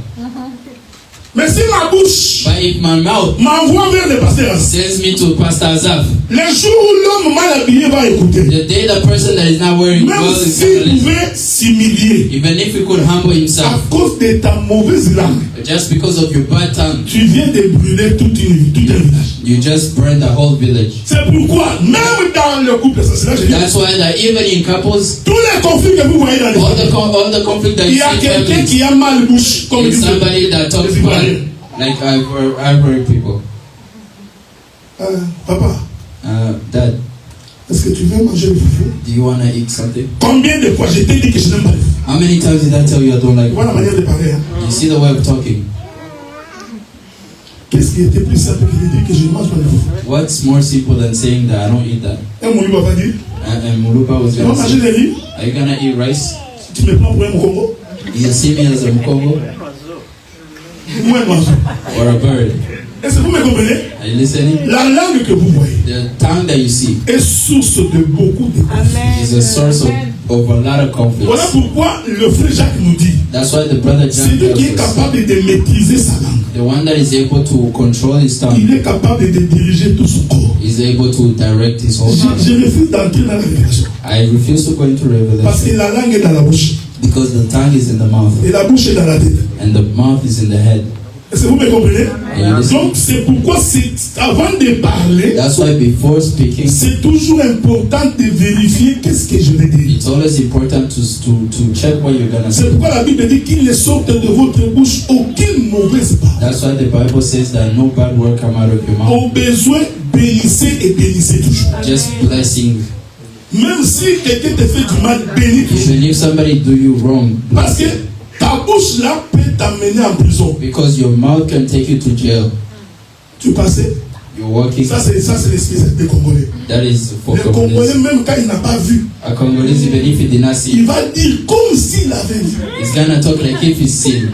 Mais si ma bouche But if my mouth m'envoie vers le pasteur, sends me to Pastor Azaf, le jour où l'homme mal habillé va écouter, the day the person that is not wearing même clothes is s'il going to listen, pouvait s'humilier even if he could humble à himself, cause de ta mauvaise langue, just because of your bad tongue, tu viens de brûler tout un village. you just burn the whole village. C'est pourquoi, même dans le couple, c'est là que je dis, That's why that even in couples, tous les conflits que vous voyez dans les all the conflict that il you y a see in quelqu'un families, qui a mal bouche, comme is dit somebody that talks les bad, Ivoiriens. like I've heard people. Papa, Dad, est-ce que tu veux manger le foufou? do you want to eat something? Combien de fois je t'ai dit que je n'aime pas le foufou? How many times did I tell you I don't like Voilà la food? manière de parler. Hein? You see the way of talking. Qu'est-ce qui était plus simple que de dire que je ne mange pas le foufou? What's more simple than saying that I don't eat that? Un Moulouba va dire, And Mulupa was tu vas going to manger say, le riz? are you going to eat rice? Tu me prends pour un Mokongo? You see me as a Mkongo Ou un oiseau? or a bird? Est-ce que vous me comprenez? Are you listening? La langue que vous voyez The tongue that you see est source de beaucoup de conflits. is a source of a lot of Voilà conflicts. pourquoi le frère Jacques nous dit, That's why the brother c'est John lui qui est tells us, capable de maîtriser sa langue. the one that is able to control his tongue Il est capable de diriger tout son corps. is able to direct his whole tongue. Je refuse d'entrer dans la révélation. I refuse to go into Parce que Revelation la langue est dans la bouche. because the tongue is in the mouth Et la bouche est dans la tête. and the mouth is in the head. Est-ce que vous me comprenez? Are you listening? Donc c'est pourquoi avant de parler, That's why before speaking, c'est toujours important de vérifier qu'est-ce que je vais dire. it's always important to check what you're gonna C'est say. pourquoi la Bible dit qu'il ne sorte de votre bouche aucune mauvaise parole. That's why the Bible says that no bad word come out of your mouth. Au besoin, bénissez et bénissez toujours. Just blessing. Même si quelqu'un te fait du mal, bénis toujours. Even if somebody do you wrong, Parce bless que them. ta bouche là peut t'amener en prison. Because your mouth can take you to jail. Tu passais? You're walking. Ça c'est l'esprit des Congolais. That is for Les Congolais, Congolese. même quand il n'a pas vu, A Congolese, even if he did not il see, va dire comme s'il avait vu. he's gonna talk like if he's seen.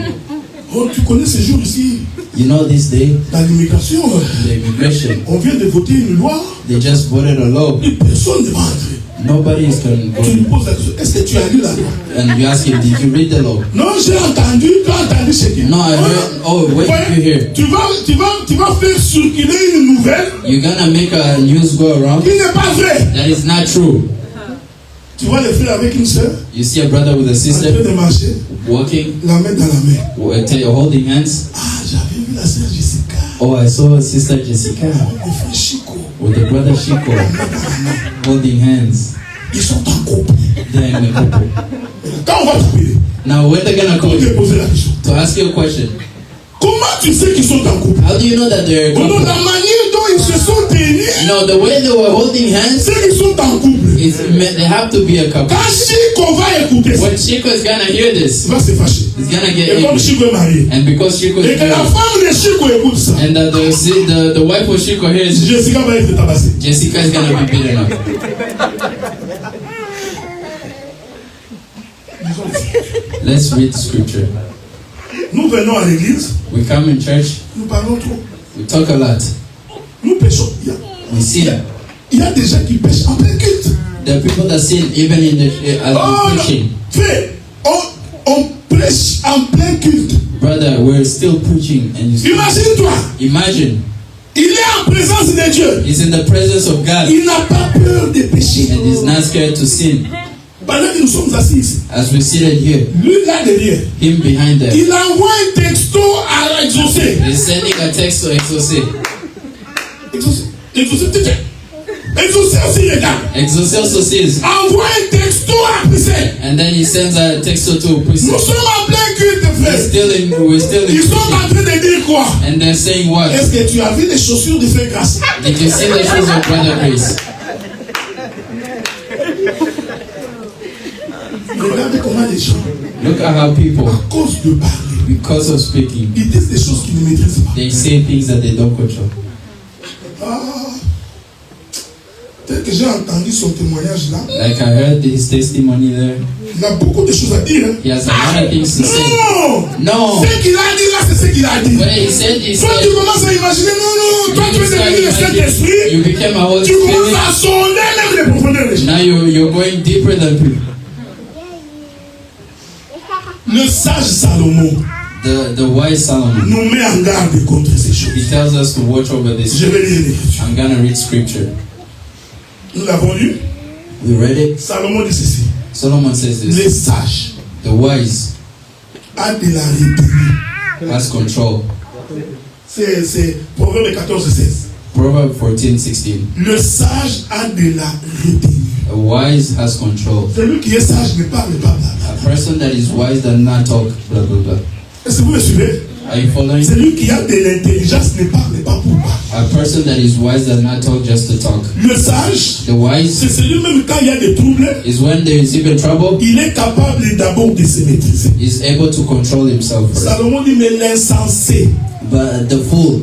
Oh, tu connais ce jour ici, You know, this day, dans l'immigration, the immigration, on vient de voter une loi, they just voted a law. et personne ne va entrer. Nobody is going to Tu lui go. poses la question, est-ce que tu as lu la loi? And you ask him, did you read the law? Non, j'ai entendu, tu as entendu ce qu'il No, I heard. Oh, wait, you hear? tu vas faire circuler une nouvelle You're gonna make a news go around qui n'est pas vraie. that is not true. Tu vois le frère avec une soeur, You see a brother with a en train sister de marcher, walking, la main dans la main. holding hands. Ah, j'avais vu la soeur Jessica, Oh, I saw Sister Jessica le frère Chico. with the brother Chico holding hands. Ils sont en couple. They're in a couple. Quand on va t'appeler, Now, when they're gonna on call te you poser la question. to ask you a question, Comment tu sais qu'ils sont en couple? how do you know that they're a Non, couple? la manière dont ils se sont tenus, No, the way they were holding hands c'est qu'ils sont en couple. is they have to be a couple. Quand Chico va écouter ça, When Chico is gonna hear this, il va se fâcher. he's gonna get Et comme angry. Chico est marié, And because Chico et is que la married, femme de Chico écoute ça, and that the wife of Chico hears it, Jessica va être tabassée. Jessica is gonna be beaten up. Let's read the scripture. Nous venons à l'église, We come in church, nous parlons trop. we talk a lot, Nous péchons. we sin. Il y a des gens qui pêchent en plein culte. There are people that sin even in the as Oh, we're preaching. fait, on prêche en plein culte. Brother, we're still preaching, and you Imagine-toi, imagine il est en présence de Dieu. he's in the presence of God, Il n'a pas peur de pécher. and he's not scared to sin. Pendant que nous sommes assis ici, As we seated here, lui là derrière, him behind there, il envoie un texto à exaucer. he's sending a text to Exaucé. Exaucer aussi les gars. Exaucé also says, Envoie un texto à Priscille. and then he sends a text to Nous Priscilla. sommes en plein culte, frère. We're still in Ils sont en preaching. train de dire quoi? And they're saying what? Est-ce que tu as vu les chaussures de Frère Grâce? Did you see the shoes of Brother Grace? Regardez comment les gens, Look at how people, à cause de parler, because of speaking, ils disent des choses qu'ils ne maîtrisent pas. they say things that they don't control. Ah, tel que j'ai entendu son témoignage là, Like I heard his testimony there. il a beaucoup de choses à dire. Hein? He has a lot of things to say. Non! No. Ce qu'il a dit là, c'est ce qu'il a dit. When he said, Toi, tu commences à imaginer, non, toi, tu you es devenu le Saint-Esprit, you became a Holy tu commences Spirit. à sonder même les profondeurs des gens. Now you're going deeper than people. Le sage Salomon, The wise Solomon, nous met en garde contre ces choses. he tells us to watch over this. Je vais lire l'écriture. I'm gonna read scripture. Nous l'avons lu. We read it. Salomon dit ceci. Solomon says Les this. sages The wise ont de la retenue. has control. C'est Proverbe 14:16. Proverbs 14:16. Le sage a de la retenue. A wise has control. Celui qui est sage ne parle pas. A person that is wise does not talk blah blah blah. Est-ce que vous me suivez? Are you following? Celui qui a de l'intelligence ne parle pas pour parler. A person that is wise does not talk just to talk. Le sage, The wise c'est celui-même quand il y a des troubles, is when there is even trouble, il est capable d'abord de se maîtriser. is able to control himself first. Salomon dit, mais l'insensé, But the fool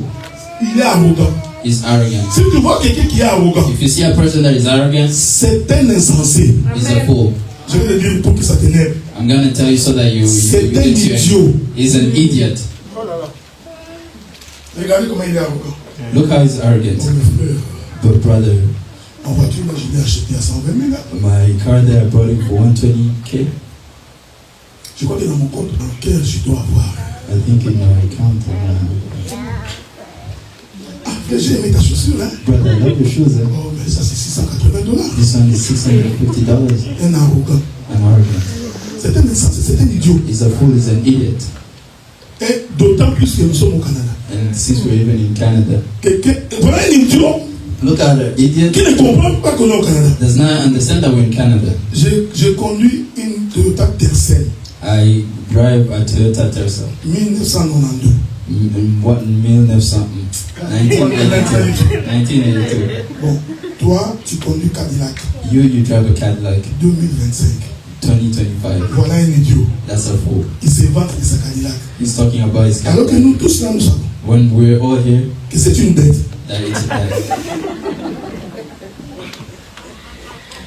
il est arrogant. is arrogant. Si tu vois quelqu'un qui est arrogant, If you see a person that is arrogant, c'est un insensé. he's a fool. Je vais le dire pour que ça t'énerve. I'm gonna tell you so that you C'est un get you. idiot. He's an idiot. Regardez comment il est arrogant. Look how he's arrogant. Oh, mon frère, But brother, en voiture, là, je l'ai acheté à 120 000. Là. my car there, I bought it for 120K. Je crois que dans mon compte bancaire, je dois avoir. I think in my account. Ah, frère, j'ai aimé ta chaussure, hein. Brother, I love your shoes. Eh? Oh, mais ça, c'est $680. This one is $650. Un arrogant. I'm arrogant. C'est un insensé, c'est un idiot. He's a fool. He's an idiot. Et d'autant plus que nous sommes au Canada. And since we're even in Canada, Voilà un idiot look at an idiot. qui ne comprend pas qu'on est au Canada. Does not understand that we're in Canada. Je conduis une Toyota Tercel I drive a Toyota Tercel. 1992. What 1982. Bon, toi, tu conduis Cadillac You drive a Cadillac 2025. 2025. Voilà un idiot. That's a fool. Il se vante de sa Cadillac. He's talking about his Alors que Cadillac. nous tous là, nous savons When we're all here, que c'est une bête. that it's that.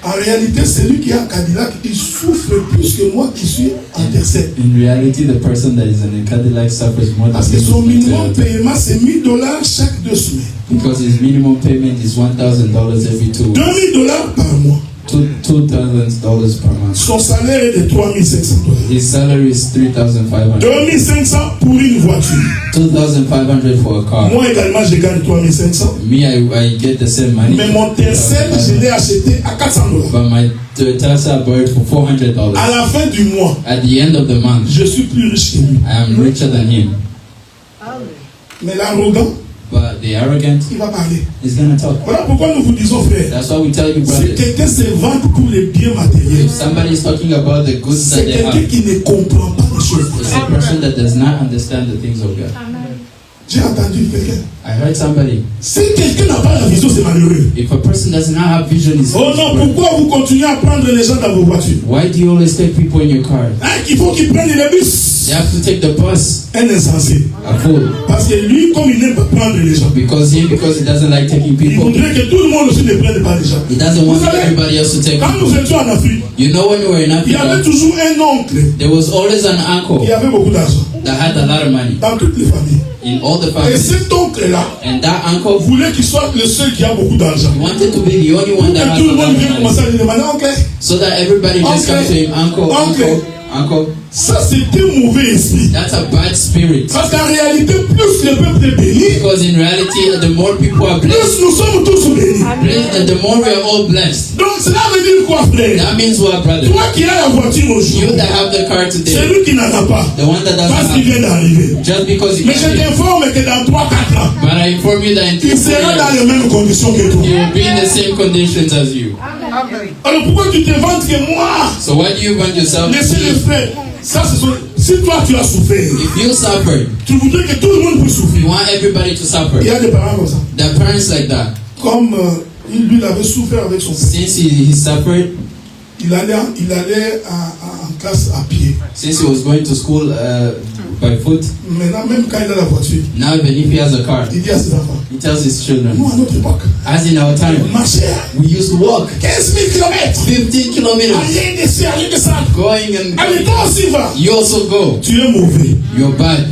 En réalité, celui qui a un Cadillac, il souffre plus que moi qui suis en Tercel. In reality, the person that is in a Cadillac suffers more than Parce que the son person in a minimum Toyota. paiement, c'est $1000 chaque 2 semaines. Because his minimum payment is $1,000 every 2 weeks. $2000 par mois. $2,000 per month. Son salaire est de $3500. His salary is $3,500. 2500 pour une voiture. $2,500 for a car. Moi également, je gagne 3500. Me, I get the same money. Mais mon Tercel, je l'ai acheté à $400. But my Tesla I bought it for $400. À la fin du mois, At the end of the month, je suis plus riche que lui. I am richer than him. Mais l'arrogant, But the arrogant il va parler. is gonna talk. Voilà pourquoi nous vous disons, frère, That's why we tell you, si brothers. quelqu'un se vante pour les biens matériels, If somebody is talking about the goods that c'est they quelqu'un have, qui ne comprend pas les choses. it's a person that does not understand the things of God. J'ai entendu quelqu'un. I heard somebody. Si quelqu'un n'a pas la vision, c'est malheureux. If a person does not have vision, is Oh non, pourquoi vous continuez à prendre les gens dans vos voitures? why do you always take people in your car? Hein, il faut qu'ils prennent les bus. You have to take the bus. Un insensé. A fool. Parce que lui, comme il n'aime pas prendre les gens, Because he doesn't like taking il people. voudrait que tout le monde aussi ne prenne pas les gens. He doesn't want Vous savez, everybody else to take quand nous people. étions en Afrique, You know, when we were in il y avait Africa, toujours un oncle there was always an uncle qui avait beaucoup d'argent that had a lot of money dans toutes les familles. in all the Et families. cet oncle-là And that uncle voulait qu'il soit le seul qui a beaucoup d'argent. wanted to be the only one that Et has tout a le lot monde of vient money. commencer à lui demander, oncle, So that everybody just Uncle. comes to him, uncle, Uncle. uncle, uncle. ça c'est un mauvais esprit. That's a bad spirit. Parce qu'en réalité, plus le peuple est béni, Because in reality, the more people are blessed, plus nous sommes tous bénis. the more we are all blessed. Donc cela veut dire quoi, frère? That means what, brother? Toi qui as la voiture You aujourd'hui, that have the car c'est today, lui qui n'en a pas. the one that Parce doesn't qu'il have, vient d'arriver. just because you Mais je can't. t'informe que dans 3-4 ans, But I inform you that in 2 il sera dans years, les mêmes conditions que toi. he will be in the same conditions as you. Alors pourquoi tu te vantes que moi, So why do you want yourself laissez les to? frères? Ça, si toi tu as souffert, If you suffer, tu voudrais que tout le monde puisse souffrir. you want everybody to Il suffer. y a des parents comme ça. There are parents like that. Comme lui, il avait souffert avec son père. Since he suffered, Il allait en classe à pied. since he was going to school by foot, Maintenant, même quand il a la voiture, now even if he has a car, il dit à ses enfants, he tells his nous children, à notre époque, as in our time, marcher we used to walk 15 000 km. 15 kilometers, Allez dessus, allez descendre. going and Allez, toi aussi va. you also go. Tu es mauvais. You're bad.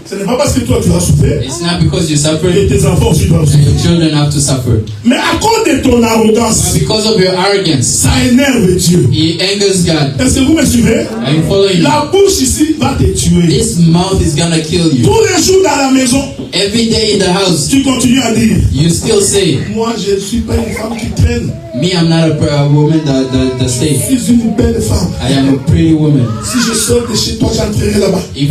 Ce n'est pas parce que toi tu as souffert It's not because you suffered que tes enfants aussi doivent that souffrir. your children have to suffer. Mais à cause de ton arrogance, But because of your arrogance, ça énerve Dieu. it angers God. Est-ce que vous me suivez? Are you following? La bouche ici va te tuer. This mouth is gonna kill you. Tous les jours dans la maison, Every day in the house, tu continues à dire, you still say, moi je ne suis pas une femme qui traîne. me, I'm not a woman that Je stays. suis une belle femme. I am a pretty woman. Si je sors de chez toi, j'entrerai là-bas. If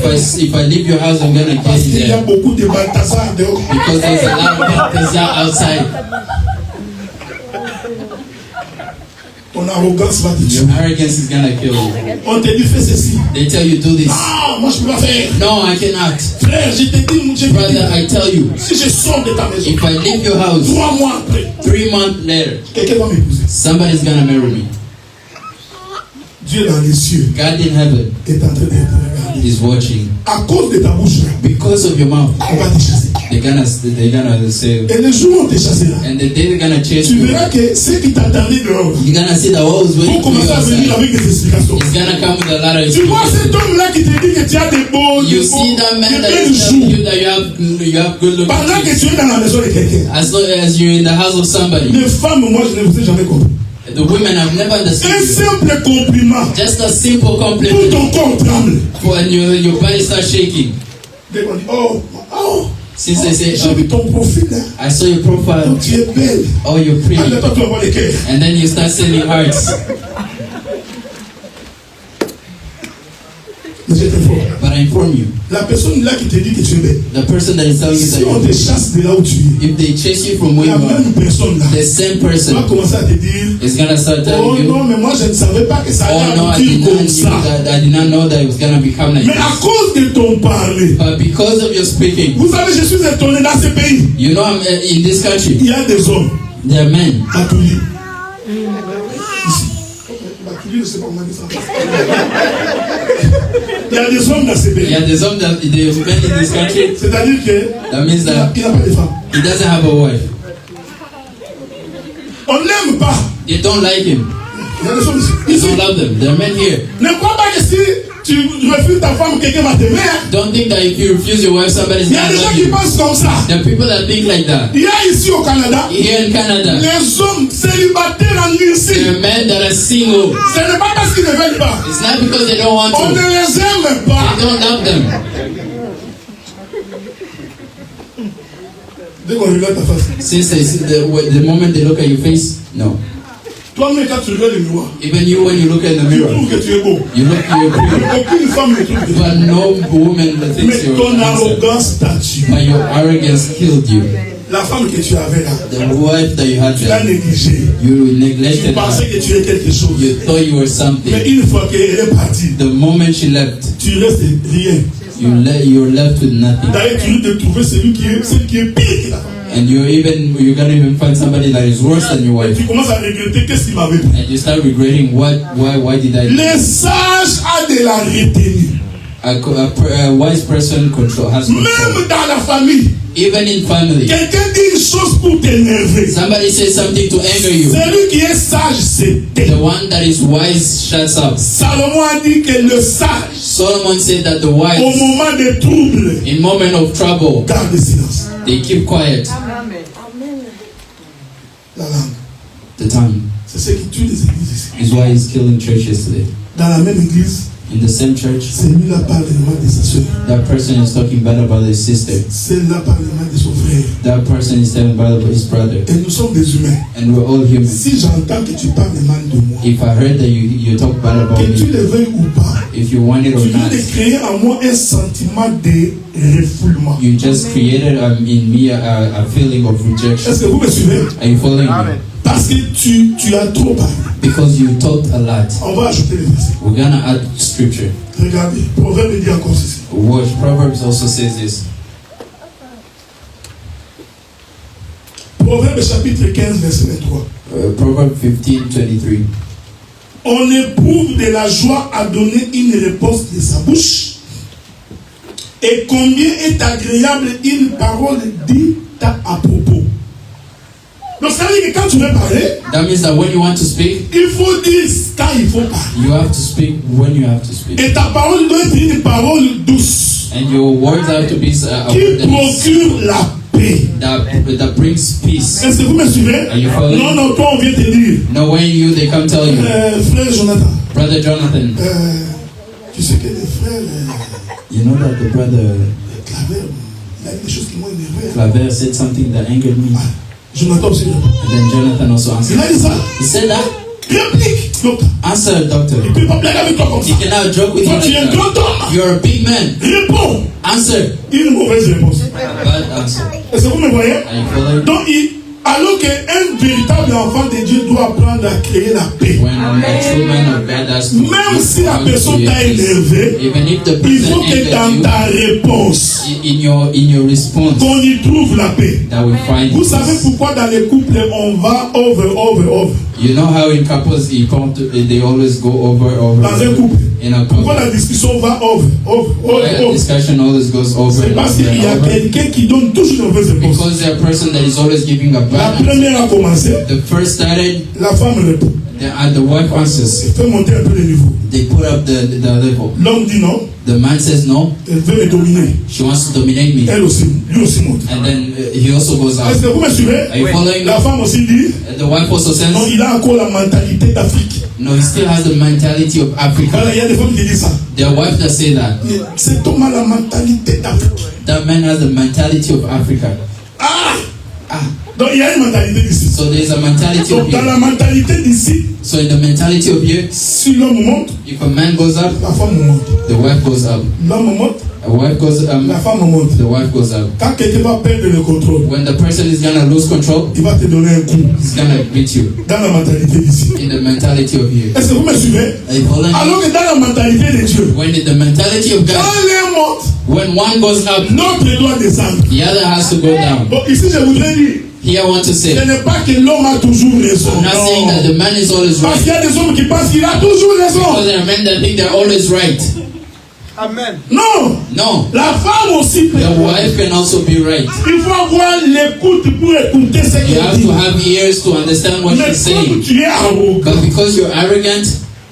I leave your house, I'm gonna Parce get in qu'il y a there. beaucoup de Balthazar dehors. Because there's a lot of Balthazar outside. Ton arrogance va te Your tuer. arrogance is gonna kill you. On te dit fais ceci. They tell you do this. Ah, moi je peux pas faire. No, I cannot. Frère, je te dis, Brother, I tell you, si je sors de ta maison, if I leave your house, 3 mois après, 3 months later, quelqu'un va m'épouser. somebody's gonna marry me. Dieu dans les cieux God in heaven est en train de te regarder. is watching. À cause de ta bouche, Because of your mouth, on va te chasser. they're gonna say, Et le jour où on te chassera, and the day they're gonna chase tu you, verras que ceux qui t'attendaient dehors you're gonna see that what was vont waiting for you commencer à venir outside. avec des explications. It's gonna come with a lot of Tu vois excuses. cet homme-là qui te dit que tu as des beaux, You see that man that is telling you that you have good looking pendant que kids. tu es dans la maison de quelqu'un. As long as you're in the house of somebody. Les femmes, moi je ne vous ai jamais compris. The women have never understood Un you. simple compliment, Just a simple tout compliment ton corps tremble. when your body starts shaking. Dès qu'on dit, oh, Since they say, j'ai vu ton profil là. I saw your profile. Donc tu es belle. Oh, you're pretty. Allez, toi tu vas voir les cœurs. And then you start sending hearts. Mais je te fort. But I inform you, La personne là qui te dit que tu es belle. the person that is telling you that Si on you're te pretty, chasse de là où tu es, if they chase you from where la you are, même personne là the same va person commencer à te dire, is gonna start oh telling you, non, mais moi je ne savais pas que ça oh allait no, I aboutir did not comme knew ça. that. I did not know that it was gonna become like Mais à this. cause de ton parler, But because of your speaking, vous savez, je suis étonné dans ce pays. you know, I'm in this country. Il y a des hommes, There are men. Batuli. Ici. Batuli, je ne sais pas comment dire ça. Il y a des hommes dans ce pays. Yeah, there's some that the men in this country. C'est-à-dire que That means that il n'a pas de femme. he doesn't have a wife. On ne l'aime pas. They don't like him. Il y a des hommes They ici. don't love them. There are men here. Ne crois pas que si tu refuses ta femme, quelqu'un va t'aimer. Don't think that if you refuse your wife, somebody's Il y a gonna des gens love qui you. pensent comme ça. There are people that think like that. Il y a ici au Canada, Here in Canada, les hommes célibataires en there Russie. are men that are single. Ce n'est pas parce qu'ils ne veulent pas. It's not because they don't want On ne to. les aime They pas. don't love them. Dès qu'on regarde ta face, Since they see the moment they look at your face, no. toi-même quand tu regardes le miroir, Even you, when you look in the tu mirror, trouves que tu es beau. you're pretty. Aucune femme ne trouve que tu es beau. But no woman that thinks Mais you're ton handsome. arrogance t'a tué. But your arrogance killed you. La femme que tu avais là, The wife that you had tu l'as there, négligée. you Tu neglected pensais her. que tu es quelque chose. You thought you were Mais something. une fois qu'elle est partie, The moment she left, tu restes rien. you're left with nothing. D'ailleurs, tu risques de trouver celui qui est pire que ta femme. And you're gonna even find somebody that is worse than your Et wife. tu commences à regretter qu'est-ce qu'il m'avait pris. And you start regretting why did I? Les sages ont de la retenue. A wise person has control. Même dans la famille, Even in family, quelqu'un dit une chose pour t'énerver. somebody says something to anger you. Celui qui est sage, c'est The one that is wise shuts up. Salomon a dit que le sage, Solomon said that the au wise, moment des troubles, in moment of trouble, garde le silence. they keep quiet. La langue. The tongue C'est ce qui tue les églises ici. is why he's killing churches today. Dans la même église, In the same church, celui-là parle le mal de sa soeur. that person is talking bad about his sister. Celle-là parle le mal de son frère. That person is telling bad about his brother. Et nous sommes des humains. And we're all human. Si j'entends que tu parles mal de moi, If I heard that you talk bad about que tu me, le veuilles ou pas, if you want it or tu viens not, de créer en moi un sentiment de refoulement. you just created in me a feeling of rejection. Est-ce que vous me suivez? Are you following me? Parce que tu as trop parlé. Because you talked a lot. On va ajouter les versets. We're gonna add scripture. Regardez, Proverbe dit encore ceci. Watch, Proverbs also says this. Proverbe chapitre 15, verset 23. Proverbs 15:23. On éprouve de la joie à donner une réponse de sa bouche. Et combien est agréable une parole dite à propos. Donc ça veut dire que quand tu veux parler, That means that when you want to speak, il faut dire quand il faut parler. you have to speak when you have to speak. Et ta parole doit être une parole douce. And your words have to be a qui word that is- procure la paix. that brings peace. Est-ce que vous me suivez? Are you following? Non, non, toi on vient te dire. No, when they come tell you, Frère Jonathan, Brother Jonathan, tu sais que les frères you know that the brother Claver, il a dit des choses qui m'ont énervé. Claver said something that angered me. Jonathan aussi. And then Jonathan also Il answered. a dit ça. He said that. Réplique. Donc, Answer, doctor. il ne peut pas blaguer avec toi comme He ça. cannot joke with you Toi, tu es un like grand that. homme. You're a big man. Réponds. Answer. Une mauvaise réponse. Bad answer. Est-ce que vous me voyez? Are you following? Donc, alors qu'un véritable enfant de Dieu doit apprendre à créer la paix. When a true man of God has to Même si la personne t'a énervé, even if the il faut person que dans angered ta réponse, you, in your response, qu'on y trouve la paix. that we find Vous peace. savez pourquoi dans les couples on va over? You know how in couples they always go over. Dans un couple. In a Pourquoi couple, la discussion va over? discussion always goes over C'est and parce over qu'il y a and over. quelqu'un qui donne toujours une mauvaise réponse. Because they're a person that is always giving a La bad answer. première a commencé, The first started, la femme répond. the wife answers. Elle fait monter un peu le niveau. They put up the level. L'homme dit non, The man says no. elle veut me dominer. She wants to dominate me. Elle aussi, lui aussi monte. And then he also goes out. Est-ce que vous me suivez? Are you following? La femme aussi dit, The wife also says, non, il a encore la mentalité d'Afrique. no, he still has the mentality of Africa. Voilà, il y a des femmes qui disent ça. Their wife that say that. Cet homme a la mentalité d'Afrique. That man has the mentality of Africa. Donc il y a une mentalité d'ici. So there's a mentality Donc of dans here. la mentalité d'ici, So in the mentality of here, si l'homme monte, if a man goes up, la femme monte. the wife goes up. L'homme monte, A wife goes la femme monte. the wife goes up. Quand quelqu'un va perdre le contrôle, When the person is gonna lose control, il va te donner un coup. he's gonna beat you. Dans la mentalité d'ici. In the mentality of here. Est-ce que vous me suivez? Are you following? Alors que dans la mentalité de Dieu, When in the mentality of quand God, l'un monte, when one goes up, l'autre doit descendre. the other has to go down. Bon, ici je voudrais dire, Here I want to say, ce n'est pas que l'homme a toujours raison. I'm not saying that Non. the man is always Parce right. qu'il y a des hommes qui pensent qu'il a toujours Because raison. there are men that think they're always right. Non. No. La femme aussi peut. The wife can also be right. Il faut avoir l'écoute pour écouter ce You qu'elle have dit. to have ears to understand what Mais she's comme saying. tu es arrogant, But because you're arrogant,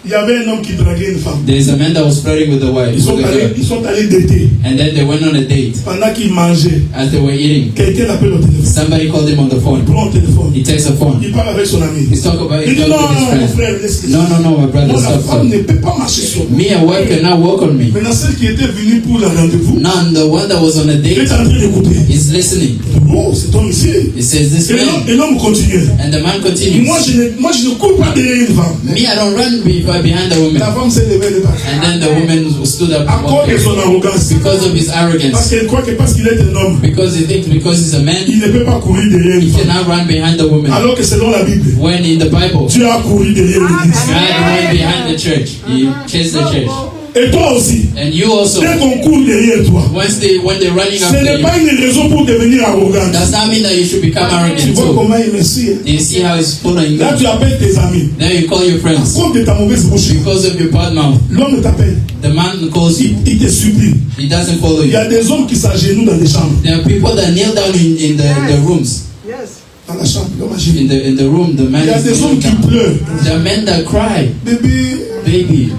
il y avait un homme qui draguait une femme. there's a man that was flirting with the wife. Ils sont with the allés, girl. ils sont allés dater. And then they went on a date. Pendant qu'ils mangeaient, As they were eating, quelqu'un l'appelle au téléphone. somebody called him on the Il phone. prend le téléphone. He takes a phone. Il parle avec son ami. He's talking about Il it dit non, with his mon friend. frère, laisse-le. No, my brother, Non, la stop. femme ne peut pas marcher sur moi. Me, a wife cannot walk on me. Maintenant, celle qui était venue pour le rendez-vous, None, the one that was on a elle date est en train d'écouter. is listening. Oh, cet homme ici. He says, this man. Et l'homme continue. And the man continues. Moi, je ne cours pas derrière une femme. Me, I don't run behind the woman. La femme s'est levée de partir. And then the woman stood up À and cause walked de away. son arrogance. Because of his Parce arrogance. qu'elle croit que parce qu'il est un homme, Because he thinks because he's a man, il ne peut pas courir derrière une he femme. cannot run behind the woman. Alors que selon la Bible, When in the Bible, Dieu a couru derrière l'église. God went behind the church. He chased the church. Et toi aussi, And you also, dès qu'on court derrière toi, when they're running ce after n'est you, pas une raison pour devenir arrogant. does not mean that you should become Tu arrogant vois too. comment il me suit. Hein? Do you see how he's following Là, you? tu appelles tes amis. Now you call your À friends. cause de ta mauvaise bouche, Because of your bad mouth. l'homme t'appelle. The man calls you. Il te supplie. He doesn't follow Il y you. a des hommes qui s'agenouillent dans des chambres. There are people that kneel down in the rooms. Yes. Dans la chambre, l'homme agit. In the room, the man Il y a is des hommes kneeling qui down. pleurent. There are men that cry. Bébé, Baby,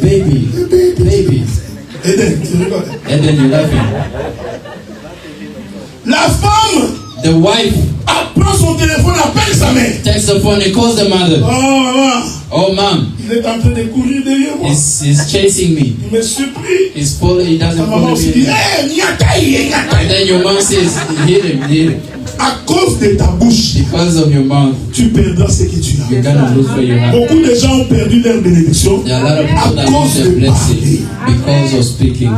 baby, baby. Eden, tu rigoles. And then you're laughing. La femme The wife prend son téléphone, appelle sa mère. takes the phone and calls the mother. Oh, maman, Oh, mom, il est en train de courir derrière moi. he's chasing me. Il me supplie. He Ta doesn't maman follow aussi dit, me. hé, nyataï. And then your mom says, hit him. À cause de ta bouche, Because of your mouth, tu perdras ce que tu as. you're gonna lose what you have. Beaucoup de gens ont perdu leur bénédiction There are a lot of à people that cause lose their de blessing parler. because of speaking.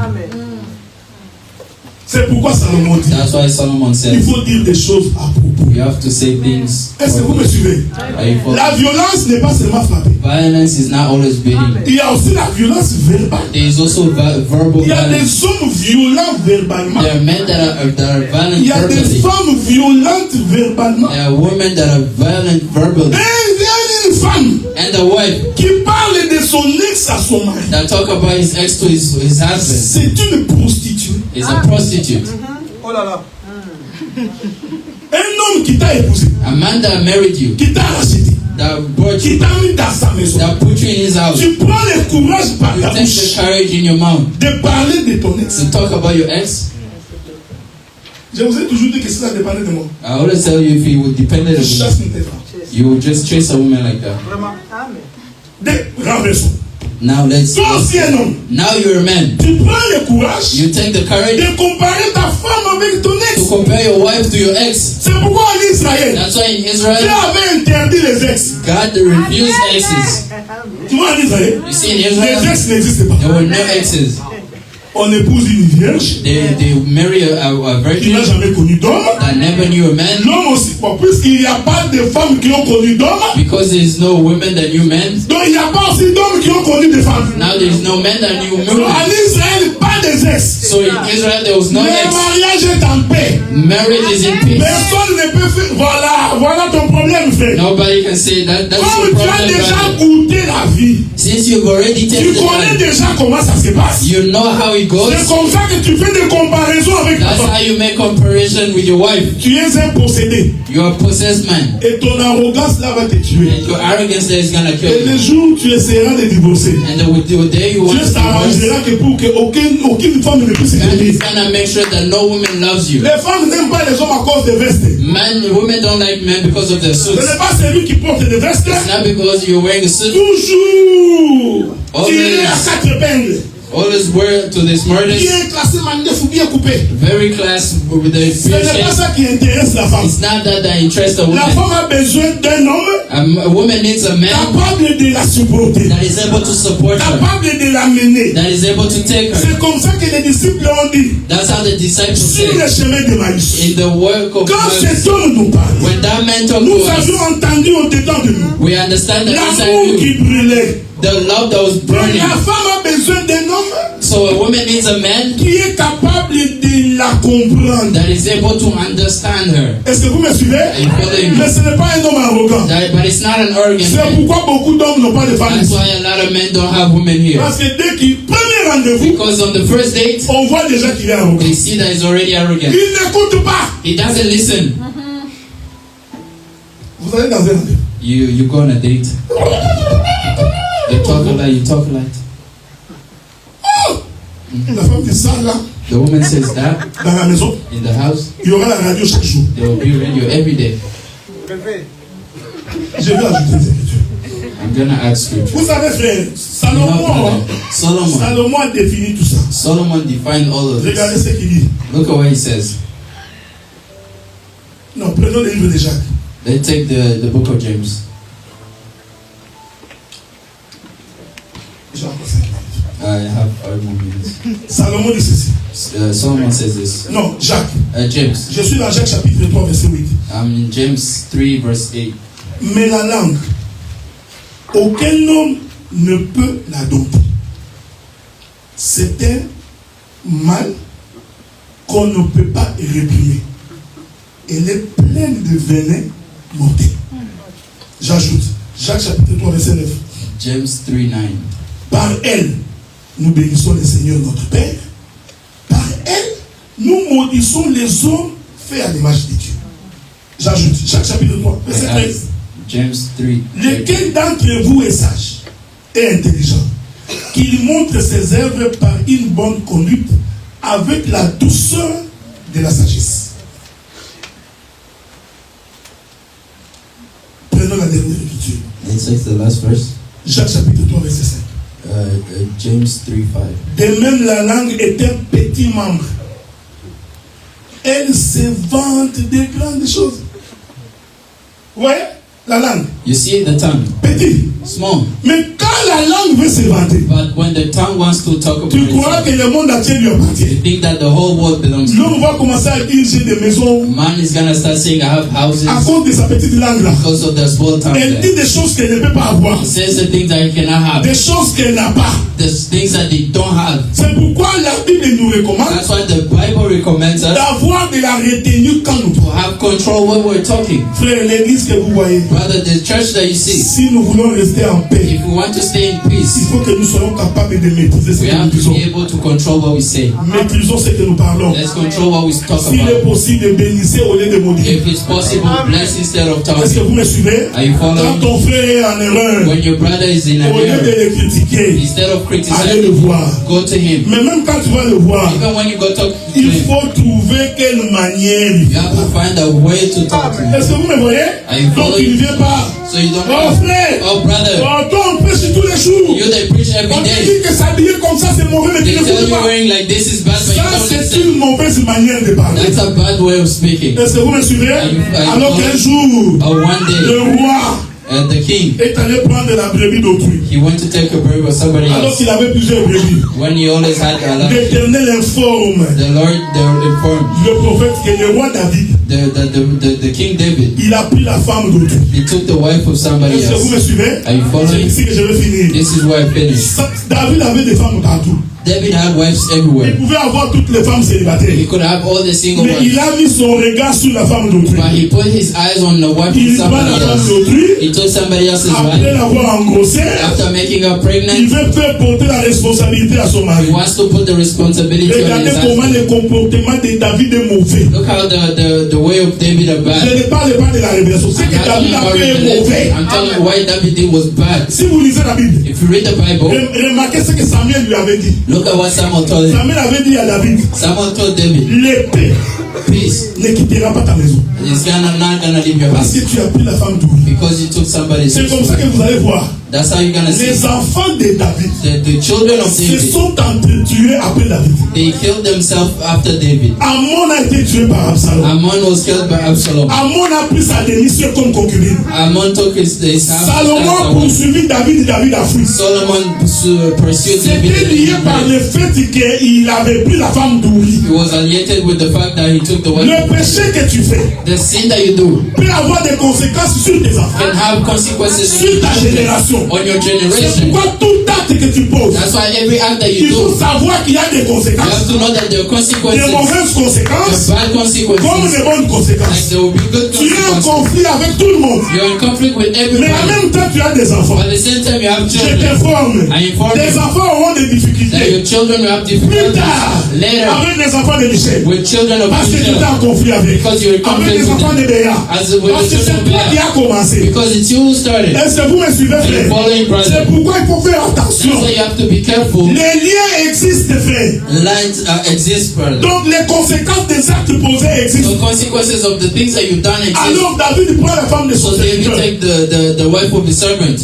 C'est pourquoi Salomon dit, That's why Solomon il says, faut dire des choses à propos. you have to say things. Est-ce que vous me suivez? Are you following? La violence n'est pas seulement frapper. Violence is not always beating. Il y a aussi la violence verbale. There is also verbal Il y a violence. des hommes violents verbalement. There are men that are violent Il y a des verbally. femmes violentes verbalement. There are women that are violent verbally. Et il y a une femme And the wife qui parle de son ex à son mari. that talk about his ex to his husband C'est une prostituée. is a prostitute. Oh là là. Un homme qui t'a épousé, A man that married you, qui t'a racheté, that brought qui you, t'a mis dans sa maison. that put you in his house. Tu prends le courage par You ta take the bouche courage in your mouth de parler de ton ex. to talk about your ex. Je vous ai toujours dit que si ça dépendait de moi, I always tell you, if you would depend on je me, chasse une tête. you would just chase a woman like that. Vraiment. Amen. Renversons. Now let's. Toi aussi un homme. Now you're a man. Tu prends le courage You take the courage de comparer ta femme avec ton to ex. compare your wife to your ex. C'est pourquoi en Israël, That's why in Dieu Israel, avait interdit les ex. God refused exes. Tu vois en Israël, You see, in les Israel, ex n'existent pas. there were no exes. On épouse une vierge They marry a qui virgin n'a jamais connu d'homme. that never knew a man, L'homme aussi, bon, puisqu'il n'y a pas de femmes qui ont connu d'hommes, because there's no women that knew men. donc il n'y a pas aussi d'hommes qui ont connu des femmes. Now there's no men that knew Donc women. en Israël, pas des ex. So in Israel, there was no Le ex. mariage est en paix. Marriage is in peace. Personne ne peut faire. Voilà ton problème, frère. Nobody can say that. That's Comme your tu as problem, déjà brother. goûté la vie, Since you've already tu tasted connais life, déjà comment ça se passe. you know how it goes. C'est comme ça que tu fais des comparaisons avec ta That's femme. how you make comparison with your wife. Tu es un possédé. You're a possessed man. Et ton arrogance là va te tuer. And your arrogance there is gonna kill Et le you. jour où tu essaieras de divorcer, And the day you want Dieu to divorce, s'arrangera que pour qu'aucune femme ne puisse God s'aimer. is gonna make sure that no woman loves you. Les femmes n'aiment pas les hommes à cause des vestes. Women don't like men because of their Ce suits. n'est pas celui qui porte des vestes. It's not because you're wearing a suit. Toujours Always. tiré à 4 épingles. Always wear to this murder. Bien classé, manif ou bien coupé. Very class with the Ce n'est pas ça qui intéresse la femme. It's not that interests a La woman. femme a besoin d'un homme A woman needs a man capable de la supporter, that is able to support her, capable de la mener. that is able to take her. C'est comme ça que les disciples ont dit That's how the disciples sur le say chemin de Maïs. in the work of Quand God. cet homme nous parle, When that man talked nous to us, avions entendu au-dedans de nous we understand that inside l'amour you, qui brûlait. the love that was Donc burning. la femme a besoin d'un homme So a woman needs a man qui est capable de la comprendre. that is able to understand her. Est-ce que vous me suivez? You following me? Mais ce n'est pas un homme arrogant. But it's not an arrogant C'est man. pourquoi beaucoup d'hommes n'ont pas de femmes That's ici. why a lot of men don't have women here. Parce que dès qu'il premier rendez-vous, Because on the first date, on voit déjà qu'il est arrogant. they see that he's already arrogant. Il n'écoute pas. He doesn't listen. Vous allez dans un rendez-vous. You go on a date. You talk a lot. You talk a lot. Oh! La femme dit ça là, The woman says that dans la maison. in the house. Il y aura la radio chaque jour. There will be radio every day. Je vais ajouter des écritures. I'm gonna add scripture. Vous savez, frère, You know, Salomon, Solomon. Salomon a défini tout ça. Solomon defined all of Regardez this. ce qu'il dit. Look at what he says. Non, prenons le livre de Jacques. Let's take the book of James. J'ai encore 5 minutes. I have 5 more minutes. Salomon dit ceci. Solomon says this. Non, Jacques. James. Je suis dans Jacques chapitre 3, verset 8. I'm in James 3 verse 8. Mais la langue, aucun homme ne peut la dompter. C'est un mal qu'on ne peut pas réprimer. Elle est pleine de venin mortel. J'ajoute, Jacques chapitre 3, verset 9. James 3:9. Par elle, nous bénissons le Seigneur notre Père. Par elle, nous maudissons les hommes faits à l'image de Dieu. J'ajoute, Jacques chapitre 3, verset 13. James 3. Lequel d'entre vous est sage et intelligent, qu'il montre ses œuvres par une bonne conduite avec la douceur de la sagesse. Prenons la dernière écriture. Let's take the last verse. Jacques chapitre 3, verset 5. James 3:5. De même, la langue est un petit membre. Elle se vante de grandes choses. Ouais, la langue, You see the tongue, petit. small, Mais quand la langue veut se vanter, but when the tongue wants to talk about tu crois itself, que le monde entier lui you appartient. think that the whole world belongs to L'homme you. va commencer à dire j'ai des maisons Man is gonna start saying, I have houses à cause de sa petite langue là. because of the small tongue. Elle There. dit des choses qu'elle ne peut pas avoir, It says the things that you cannot have, des choses qu'elle n'a pas. the things that they don't have. C'est pourquoi la Bible nous recommande That's why the Bible recommends us d'avoir de la retenue quand nous to parlons. have control when we're talking. Frère, l'église que vous voyez, Brother, the church that you see, si nous voulons rester en paix, if we want to stay in il peace, faut que nous soyons capables de maîtriser ce We que nous have to disons. be able to control what we say. Maîtrisons ce que nous parlons. Let's control what we talk S'il est about. possible, bénissez au lieu de maudire. If it's possible, bless instead of Est-ce que talking. vous me suivez? Are you Quand following? ton frère est en erreur, When your brother is in an au lieu de error, le critiquer, instead of allez le criticizing, voir. go to him. Mais même quand tu vas le voir, Even when you go talk to il him, faut trouver quelle manière il you have to find a way to talk to him. Est-ce que vous me voyez? Are you Donc il following? ne vient pas. So you don't Oh have, frère, oh brother, toi on prêche tous les jours. you they preach On every te day. dit que s'habiller comme ça c'est mauvais, mais tu They ne tell fais you pas. wearing like this is bad, but you Ça don't c'est listen. une mauvaise manière de parler. That's a bad way of speaking. Est-ce que vous me suivez? Are you Alors qu'un jour, One day, le roi the king, est allé prendre la brebis d'autrui. he went to take a bird with somebody Alors else. qu'il avait plusieurs brebis. When he always had a lot, L'Éternel informe the Lord, they informed le prophète que le roi David, the King David, il a pris la femme d'autrui. he took the wife of somebody Est-ce que vous me else. suivez? Are you C'est following? ici que je vais finir. This is where I finish. David avait des femmes partout. David had wives Il everywhere. pouvait avoir toutes les femmes He célibataires. could have all the single Mais il wives, a mis son regard sur la femme d'autrui. but he put his eyes on the wife Il of prend la somebody femme else. d'autrui. He took somebody else's Après wife. l'avoir engrossée, After making her il pregnant, veut faire porter la responsabilité à son mari. he wants to put the responsibility on Regardez his comment husband. le comportement de David est mauvais. Look how the way of David are Je bad. ne parle pas de la révélation. Ce I'm que not talking David a about fait est mauvais. revelation. I'm telling you why David did was bad. Si vous lisez la Bible, If you read the Bible, remarquez ce que Samuel lui avait dit. look at what Samuel told him. Samuel avait dit à David, Samuel told David, l'épée peace ne quittera pas ta maison. is not gonna leave your Parce house que tu as pris la femme d'Uri. because you took somebody's C'est comme ça que wife. vous allez voir. That's how you're gonna see Les enfants de David the children of se David. sont entretués après David. They killed themselves after David. Ammon a été tué par Absalom. Ammon was killed by Absalom. Ammon a pris sa démission comme concubine. Ammon took his house. Salomon a poursuivi David, David a fui. Solomon pursued David. C'était lié par le fait qu'il avait pris la femme d'Uri. He was alienated with the fact that he took the wife. Le péché que tu fais The sin that you do peut avoir des conséquences sur tes enfants, can have consequences sur ta génération. on your C'est generation. pourquoi tout acte que tu poses, That's why every act that il you faut do, savoir qu'il y a des you have conséquences, to know that there are des consequences, mauvaises the conséquences, bad comme consequences, des bonnes like conséquences. there will be good Tu es en consequences. conflit avec tout le monde, You're in conflict with mais en everybody, même temps tu as des enfants. but at the same time you have Je children. t'informe, I inform des you enfants auront des that difficultés your children will have plus difficulties tard later avec les enfants de Michel. with children of Parce que tu es Israel en conflit avec. because you're in Avec conflict les with enfants de them. Béa. As with Parce the que c'est children of toi qui Bela. as commencé. Because it's you who started. Est-ce que vous me suivez, And frère? you're following, C'est brother. pourquoi il faut faire attention. That's why you have to be careful. Les liens existent, frère. Lines exist, brother. Donc les conséquences des actes posés The existent. consequences of the things that you've done exist. Alors David prend la femme de son So David serviteur. take the wife of the servant,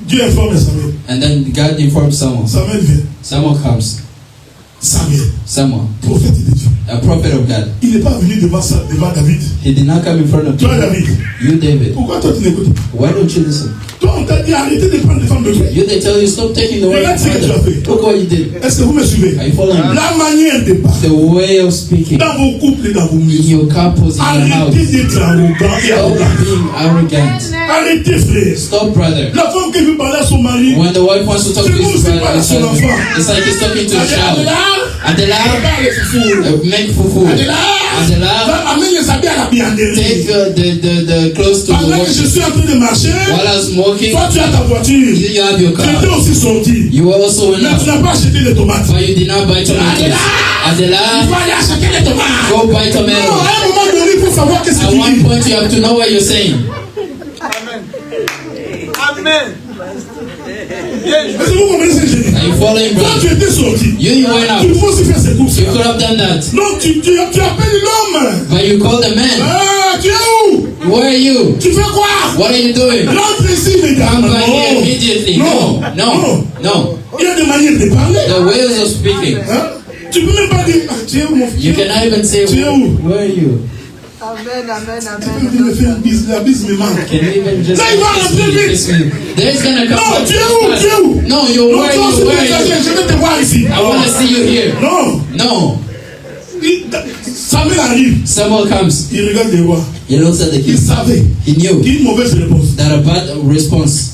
Dieu informe Samuel. and then God informs Samuel. Samuel vient. Samuel comes. Samuel, Prophète de Dieu. a prophet of God. Il n'est pas venu devant David. He did not come in front of Toi, you. David. You, David. Pourquoi toi tu n'écoutes pas? Why don't you listen? Toi, on t'a dit arrêtez de prendre les femmes de Dieu. You, they tell you stop taking the wife Regarde of ce que tu as father. fait. Look what you did. Est-ce que vous me suivez? Are you following me? La manière de parler. The way of speaking Dans vos couples et dans vos in maisons. your couples in your house. Arrêtez d'être arrogant et Stop arrogant. being arrogant. Arrêtez, frère. Stop, brother. La femme qui veut parler à son mari. When the wife wants to talk to his brother, it's like he's talking to a child. Adela, make fufu. Adela, Amène les habits à la bianderie. take the clothes to the Pendant que je washroom. suis en train de marcher, While I was walking, toi tu as ta voiture. you have your Tu étais car. aussi sorti. You also went Mais tu out, n'as pas acheté de tomates. but you did not buy tomatoes. Il faut Adela, aller acheter des tomates. go buy Non, tomatoes. à un moment donné, il faut savoir qu'est-ce que At tu one dis. point, you have to know what you're saying. Amen. Est-ce que vous comprenez ce que je dis? Are you following, Toi tu brother? étais sorti. You went Tu out. faut aussi faire ces courses. You could have done that, Non, tu appelles l'homme. but you called the man. Ah, tu es où? Where are you? Tu fais quoi? What are you doing? Rentre ici, Come immédiatement. by here immediately. Non. No. Il y a des manières de parler. The ways of speaking. Hein? Tu peux même pas dire, ah, tu es où mon You fils? cannot even say, Tu es où? where are you? Amen, amen, Tu peux me faire une bise, la bise me manque. Can you even just Là, il va rentrer vite. kiss me? There's gonna come Non, back. tu es où? Tu es où? No, you're Non, where toi, are c'est you? Where bien, are you? je vais te voir ici. I want to see you here. Non. No. Samuel arrive. Samuel comes. Il regarde les rois. He looks at the Il king. savait He knew qu'une mauvaise réponse that a bad response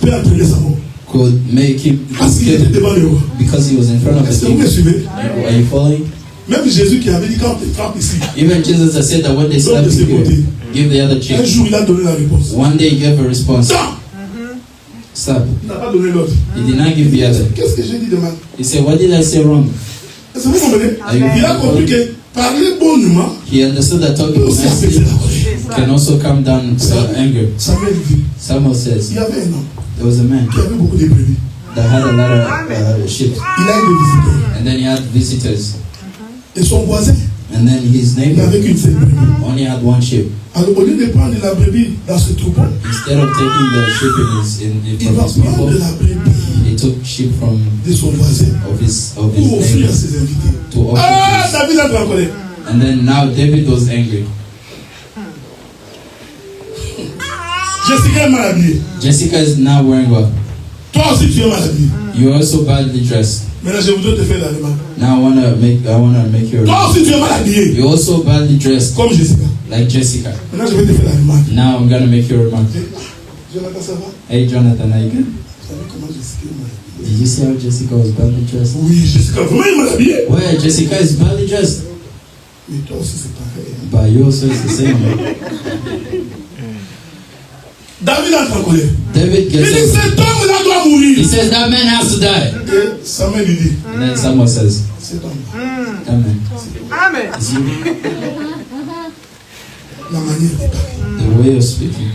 peut entraîner sa mort. could make him Parce qu'il était devant le roi. because he was in front of Est-ce the que vous me king. suivez? Are you following? Même Jésus qui avait dit quand on te frappe ici, Even Jesus has said that when they slap de ce you here, côté. give the other un cheek. jour il a donné la réponse. One day he gave a response. Ça, Stop. Il n'a pas donné l'autre. He did not give the other. Qu'est-ce que j'ai dit de mal? He said, what did I say wrong? Est-ce que vous comprenez? Amen. Il a compris que parler bonnement He understood that talking peut aussi affecter nicely la colère. can also calm down anger. Samuel dit, Samuel says, il y avait un homme there was a man qui avait beaucoup de brebis. that had a lot of sheep. Il a eu des visiteurs. And then he had visitors. Et son voisin, And then his il neighbor n'avait qu'une seule brebis. only had one sheep. Alors au lieu de prendre la brebis dans ce troupeau, Instead of taking the sheep il from va his people, prendre la brebis he took sheep from de son voisin his pour offrir neighbor à ses invités. to offer Ah, to David entre en colère. his. And then now David was angry. Jessica est mal habillée. Jessica is now wearing well. Toi aussi tu es mal habillée. You're also badly dressed. Maintenant je voudrais te faire la remarque. Now I wanna make you. Toi aussi tu es mal habillée. You're also badly dressed, Comme Jessica. like Jessica. Maintenant je vais te faire la remarque. Now I'm gonna make you a remark. Jonathan, ça va? Hey Jonathan, are you good? Tu as vu comment Jessica est mal habillée? Did you see how Jessica was badly dressed? Oui, Jessica, vraiment elle est mal habillée. Well, Jessica is badly dressed, Mais toi aussi c'est pareil. Hein? but you also is the same. David entre en colère. David Il dit gets angry. cet homme-là doit He mourir. says that man has to die. Et Samuel lui dit, And then someone says, cet homme, that man, Amen. it's you. la manière de parler. The way of speaking,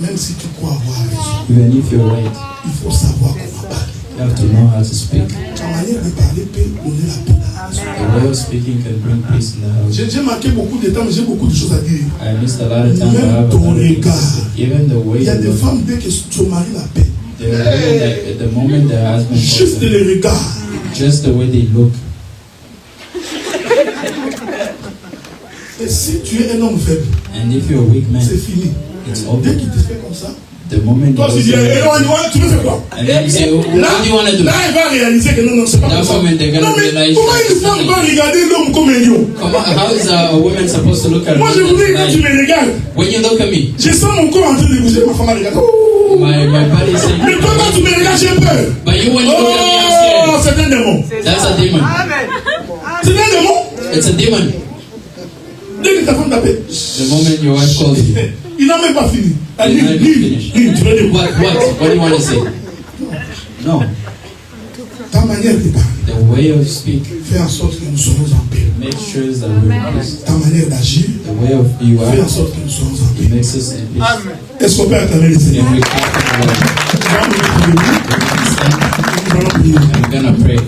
Même si tu crois avoir raison, even if you're right, il faut savoir comment parler. you have to know how to speak. La manière de parler peut donner la paix. The way of speaking can bring peace in the house. J'ai manqué beaucoup de temps, mais j'ai beaucoup de choses à dire. I missed a lot of time, but I have a lot of things to say. Even the way Il y a you des look, femmes, dès que ton mari la paix, there are women that at the moment their husband juste calls them, les regards, just the way they look. et si tu es un homme faible, And if you're a weak man, c'est fini. it's Dès over. qu'il te fait comme ça, The moment toi you tu dis, say, tu veux faire quoi? and then you say, what do you want to do? Là, il va réaliser que non, non, c'est pas That comme ça. moment they're Non, gonna mais realize comment that une it's femme not va like- regarder l'homme comme un lion? Come on, how is a woman supposed to look at Moi, je me? vous dis, quand tu Like, me regardes, when you look at me, je sens mon corps en train de bouger, ma femme a regardé. Oh! my body is saying, Mais toi, quand tu me regardes, j'ai peur. but you when you look at me, I'm Oh, scared. c'est un démon. That's a demon. Amen. C'est un démon. It's a demon. Dès que ta femme t'appelle, The moment your wife calls you, il n'a même pas fini. Elle It's not dit, even finished. tu veux dire quoi? what do you want to say? No, Ta manière de parler, the way of speak fais en sorte que nous soyons en paix. makes sure that we're in peace. Ta manière d'agir, The way of you fais en are sorte que nous soyons en it paix. makes us in peace. Amen. Est-ce qu'on peut acclamer le Seigneur? And we clap for the Lord. Nous allons nous mettre debout. We're gonna stand Nous allons prier. and we're gonna pray.